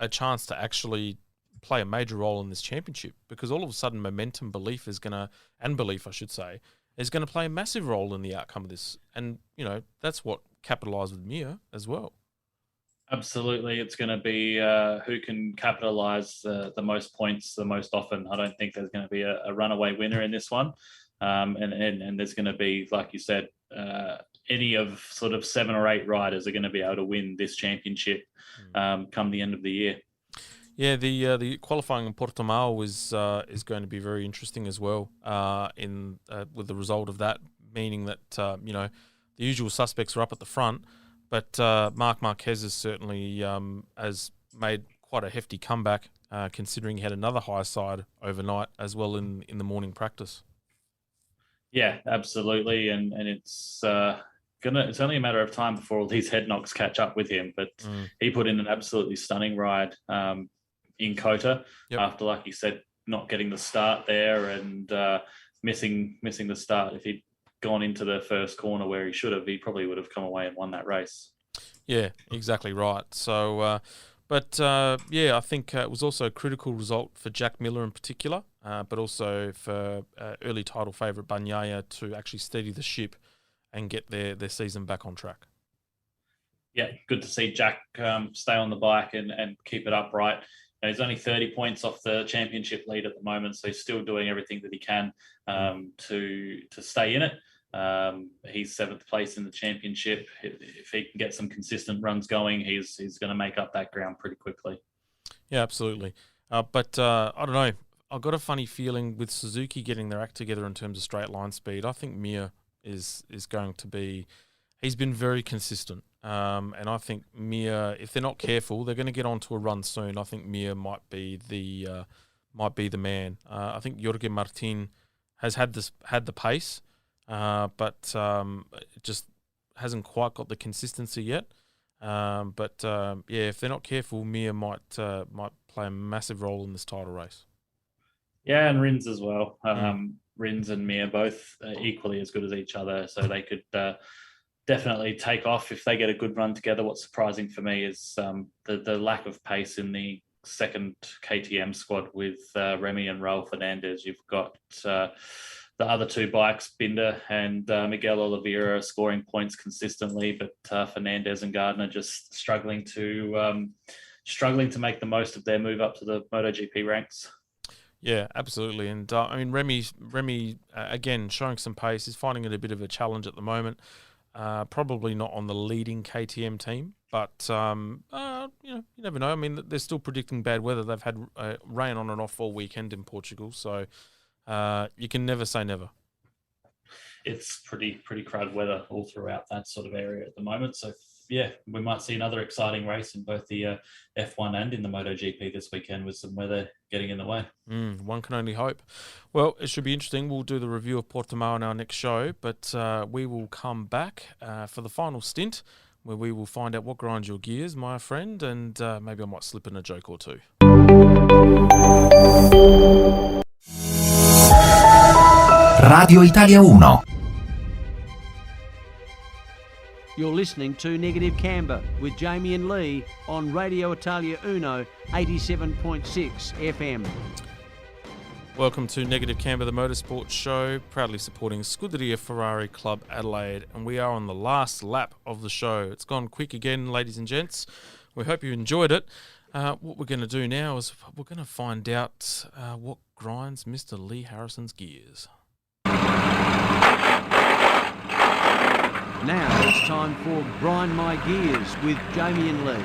a chance to actually play a major role in this championship, because all of a sudden momentum, belief is going to play a massive role in the outcome of this. And, that's what capitalised with Mir as well. Absolutely. It's going to be who can capitalise the most points the most often. I don't think there's going to be a runaway winner in this one. And there's going to be, like you said, any of sort of 7 or 8 riders are going to be able to win this championship come the end of the year. Yeah, the qualifying in Portimao is going to be very interesting as well. With the result of that, meaning that the usual suspects are up at the front, but Marc Marquez has certainly has made quite a hefty comeback, considering he had another high side overnight as well in the morning practice. Yeah, absolutely, and it's it's only a matter of time before all these head knocks catch up with him. But he put in an absolutely stunning ride in Kota after, like you said, not getting the start there and missing the start. If he'd gone into the first corner where he should have, he probably would have come away and won that race. Yeah, exactly right. So, I think it was also a critical result for Jack Miller in particular, but also for early title favourite Bagnaia to actually steady the ship and get their season back on track. Yeah, good to see Jack stay on the bike and keep it upright. He's only 30 points off the championship lead at the moment, so he's still doing everything that he can to stay in it. He's 7th place in the championship. If he can get some consistent runs going, he's going to make up that ground pretty quickly. Yeah, absolutely. But I don't know. I've got a funny feeling with Suzuki getting their act together in terms of straight line speed. I think Mir is going to be. He's been very consistent, and I think Mir, if they're not careful, they're going to get onto a run soon. I think Mir might be the man. I think Jorge Martin has had the pace. But it just hasn't quite got the consistency yet. If they're not careful, Mir might play a massive role in this title race. Yeah, and Rins as well. Rins and Mir both equally as good as each other, so they could definitely take off if they get a good run together. What's surprising for me is the lack of pace in the second KTM squad with Remy and Raul Fernandez. You've got the other 2 bikes, Binder and Miguel Oliveira, are scoring points consistently, but Fernandez and Gardner just struggling to make the most of their move up to the MotoGP ranks. Yeah, absolutely. And Remy again showing some pace. He's finding it a bit of a challenge at the moment. Probably not on the leading KTM team, but you never know. I mean, they're still predicting bad weather. They've had rain on and off all weekend in Portugal, so. You can never say never. It's pretty crowded weather all throughout that sort of area at the moment. So, yeah, we might see another exciting race in both the F1 and in the MotoGP this weekend with some weather getting in the way. One can only hope. Well, it should be interesting. We'll do the review of Portimao in our next show, but we will come back for the final stint where we will find out what grinds your gears, my friend, and maybe I might slip in a joke or two. Radio Italia 1. You're listening to Negative Camber with Jamie and Leigh on Radio Italia Uno 87.6 FM. Welcome to Negative Camber, the motorsport show, proudly supporting Scuderia Ferrari Club Adelaide, and we are on the last lap of the show. It's gone quick again, ladies and gents. We hope you enjoyed it. What we're going to do now is we're going to find out what grinds Mr. Leigh Harrison's gears. Now it's time for Grind My Gears with Jamie and Leigh.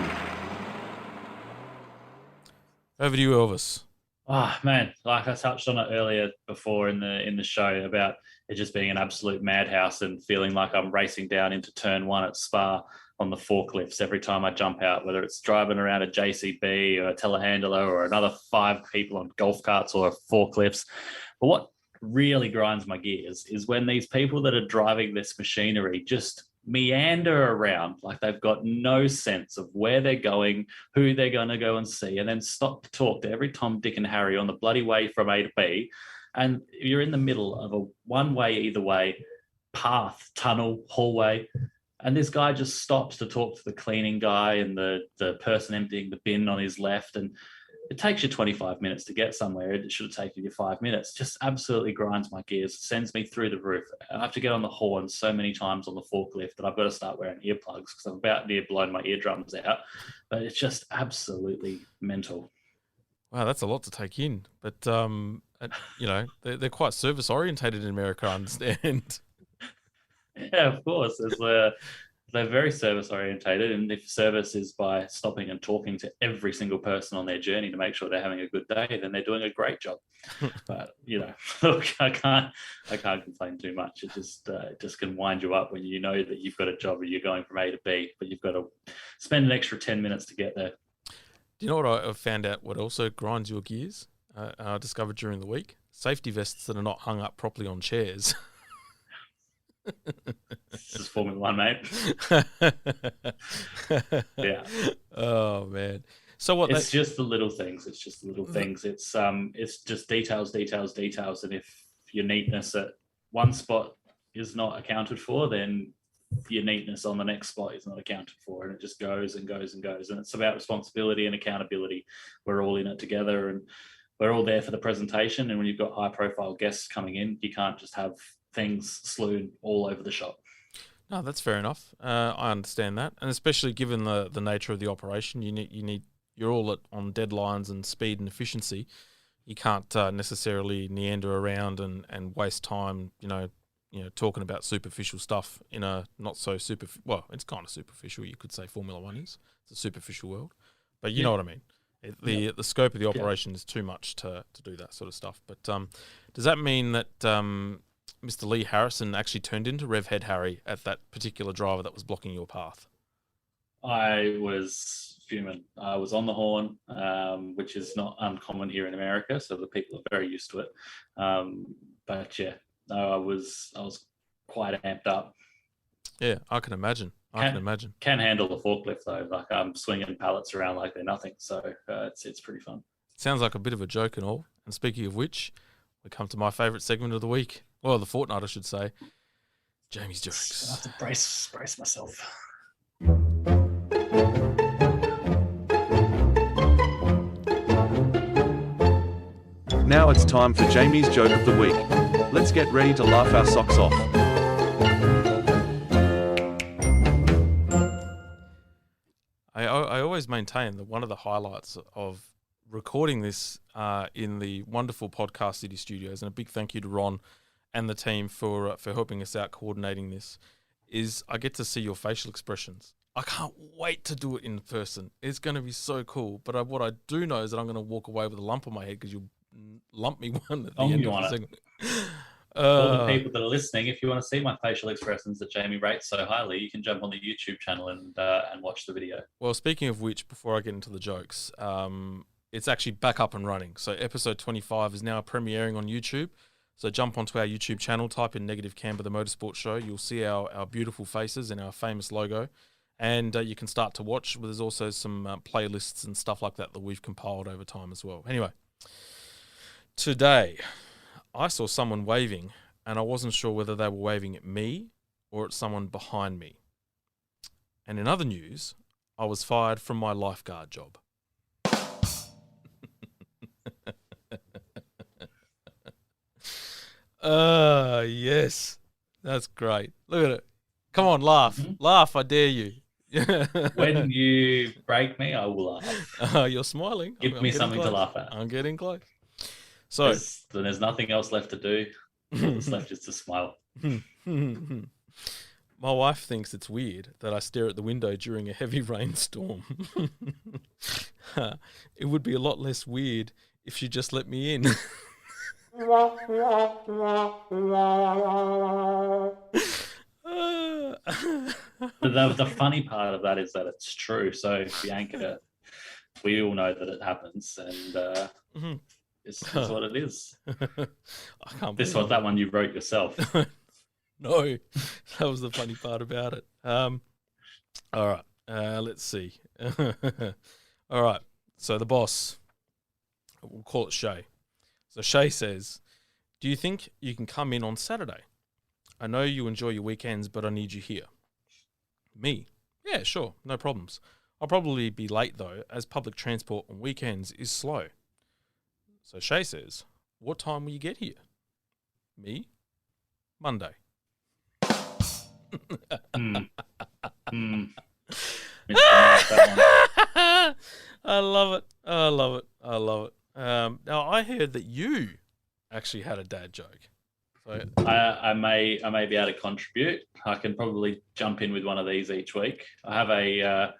Over to you, Elvis. Oh man, like I touched on it earlier before in the show about it just being an absolute madhouse and feeling like I'm racing down into turn one at Spa on the forklifts every time I jump out, whether it's driving around a JCB or a telehandler or another 5 people on golf carts or forklifts. But what really grinds my gears is when these people that are driving this machinery just meander around like they've got no sense of where they're going, who they're going to go and see, and then stop to talk to every Tom, Dick and Harry on the bloody way from A to B. And you're in the middle of a one-way either way path, tunnel, hallway, and this guy just stops to talk to the cleaning guy and the person emptying the bin on his left, and it takes you 25 minutes to get somewhere. It should have taken you 5 minutes. Just absolutely grinds my gears, sends me through the roof. I have to get on the horn so many times on the forklift that I've got to start wearing earplugs because I'm about near blowing my eardrums out. But it's just absolutely mental. Wow, that's a lot to take in. But, you know, they're quite service orientated in America, I understand. Yeah, of course. They're very service orientated, and if service is by stopping and talking to every single person on their journey to make sure they're having a good day, then they're doing a great job. But you know, look, I can't complain too much. It just can wind you up when you know that you've got a job and you're going from A to B, but you've got to spend an extra 10 minutes to get there. Do you know what I found out? What also grinds your gears? I discovered during the week: safety vests that are not hung up properly on chairs. This is Formula One, mate. Yeah. Oh man. So what? It's just the little things. It's just the little things. It's just details. And if your neatness at one spot is not accounted for, then your neatness on the next spot is not accounted for, and it just goes and goes and goes. And it's about responsibility and accountability. We're all in it together, and we're all there for the presentation. And when you've got high-profile guests coming in, you can't just have things slewed all over the shop. No, that's fair enough. I understand that, and especially given the nature of the operation, you're all on deadlines and speed and efficiency. You can't necessarily meander around and waste time, you know, talking about superficial stuff in a not so well, it's kind of superficial. You could say Formula One is. It's a superficial world, but you know what I mean. The scope of the operation is too much to do that sort of stuff. But does that mean that Mr. Leigh Harrison actually turned into Rev Head Harry at that particular driver that was blocking your path? I was fuming. I was on the horn, which is not uncommon here in America, so the people are very used to it. But yeah, no, I was quite amped up. Yeah, I can imagine. Can handle the forklift though. Like I'm swinging pallets around like they're nothing. So it's pretty fun. Sounds like a bit of a joke and all. And speaking of which, we come to my favourite segment of the week. Well, the fortnight, I should say. Jamie's jokes. I have to brace myself. Now it's time for Jamie's joke of the week. Let's get ready to laugh our socks off. I always maintain that one of the highlights of recording this in the wonderful Podcast City studios, and a big thank you to Ron and the team for helping us out coordinating this, is I get to see your facial expressions. I can't wait to do it in person. It's going to be so cool. But what I do know is that I'm going to walk away with a lump on my head because you'll lump me one at the end of the segment. For the people that are listening, if you want to see my facial expressions that Jamie rates so highly, you can jump on the YouTube channel and watch the video. Well, speaking of which, before I get into the jokes, it's actually back up and running. So episode 25 is now premiering on YouTube. So jump onto our YouTube channel, type in Negative Camber, the Motorsport Show. You'll see our beautiful faces and our famous logo. And you can start to watch. There's also some playlists and stuff like that we've compiled over time as well. Anyway, today I saw someone waving, and I wasn't sure whether they were waving at me or at someone behind me. And in other news, I was fired from my lifeguard job. Yes. That's great. Look at it. Come on, laugh. Mm-hmm. Laugh, I dare you. When you break me, I will laugh. You're smiling. Give me something to laugh at. I'm getting close. So there's nothing else left to do. All that's left is to smile. My wife thinks it's weird that I stare at the window during a heavy rainstorm. It would be a lot less weird if she just let me in. The funny part of that is that it's true. So Bianca, we all know that it happens, and this is what it is. I can't This believe one, that one you wrote yourself. No, that was the funny part about it. All right, let's see. All right, so the boss, we'll call it Shay. So Shay says, do you think you can come in on Saturday? I know you enjoy your weekends, but I need you here. Me? Yeah, sure, no problems. I'll probably be late though, as public transport on weekends is slow. So Shay says, what time will you get here? Me? Monday. I love it. I love it. I love it. Now I heard that you actually had a dad joke. So I may be able to contribute. I can probably jump in with one of these each week. I have a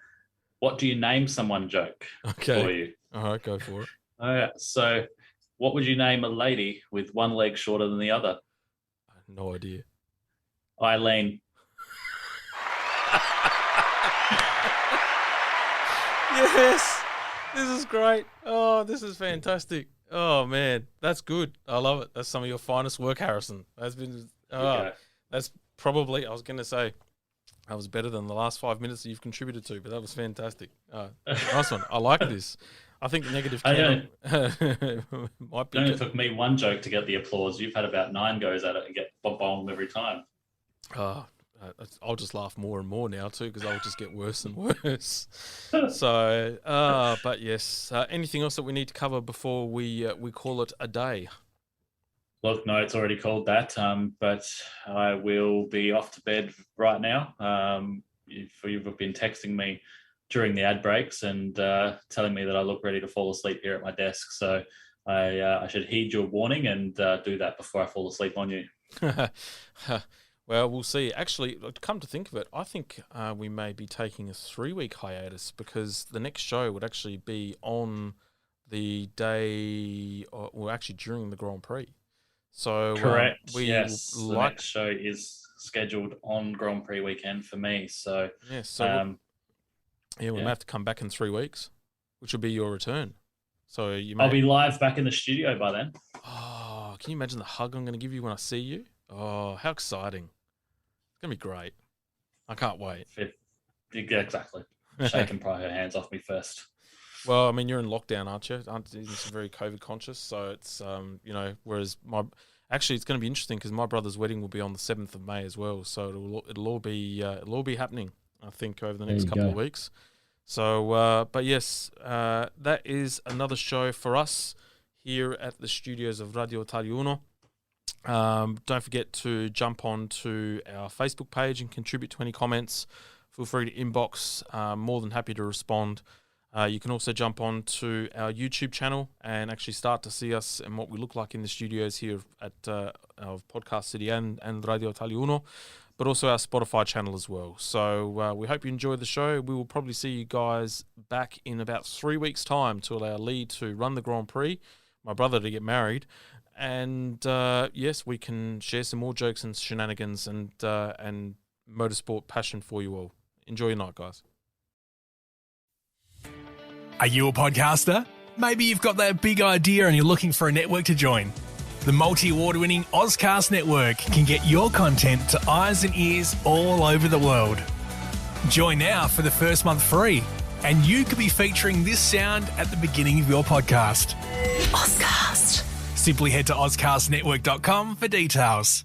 what do you name someone joke for you. All right, go for it. All right. So what would you name a lady with one leg shorter than the other? I have no idea. Eileen. Yes, this is great. Oh, this is fantastic. Oh man, that's good. I love it. That's some of your finest work, Harrison. That's been. That's probably. I was going to say, that was better than the last 5 minutes that you've contributed to, but that was fantastic. Nice one. I like this. I think the negative might be. It only took me one joke to get the applause. You've had about 9 goes at it and get bombed every time. I'll just laugh more and more now too, because I'll just get worse and worse. So, but yes. Anything else that we need to cover before we call it a day? Look, no, it's already called that. But I will be off to bed right now. You've been texting me during the ad breaks and telling me that I look ready to fall asleep here at my desk. So I should heed your warning and do that before I fall asleep on you. Well, we'll see. Actually, come to think of it, I think we may be taking a 3-week hiatus, because the next show would actually be on the day, or actually during the Grand Prix. So correct. Yes, the next show is scheduled on Grand Prix weekend for me. So yeah, so we may have to come back in 3 weeks, which will be your return. So I'll be live back in the studio by then. Oh, can you imagine the hug I'm going to give you when I see you? Oh, how exciting! It's going to be great. I can't wait. Yeah, exactly. Shake and pry her hands off me first. Well, I mean, you're in lockdown, aren't you? Aren't you very COVID conscious? So it's, whereas actually it's going to be interesting, because my brother's wedding will be on the 7th of May as well. So it'll all be happening, I think, over the next couple of weeks. So, but yes, that is another show for us here at the studios of Radio Italia Uno. Don't forget to jump on to our Facebook page and contribute to any comments. Feel free to inbox. More than happy to respond. You can also jump on to our YouTube channel and actually start to see us and what we look like in the studios here at our Podcast City and Radio Italia Uno, but also our Spotify channel as well. So we hope you enjoyed the show. We will probably see you guys back in about 3 weeks' time to allow Leigh to run the Grand Prix, my brother to get married, and yes, we can share some more jokes and shenanigans and motorsport passion for you all. Enjoy your night, guys. Are you a podcaster? Maybe you've got that big idea and you're looking for a network to join. The multi-award-winning Ozcast Network can get your content to eyes and ears all over the world. Join now for the first month free, and you could be featuring this sound at the beginning of your podcast. Ozcast. Simply head to ozcastnetwork.com for details.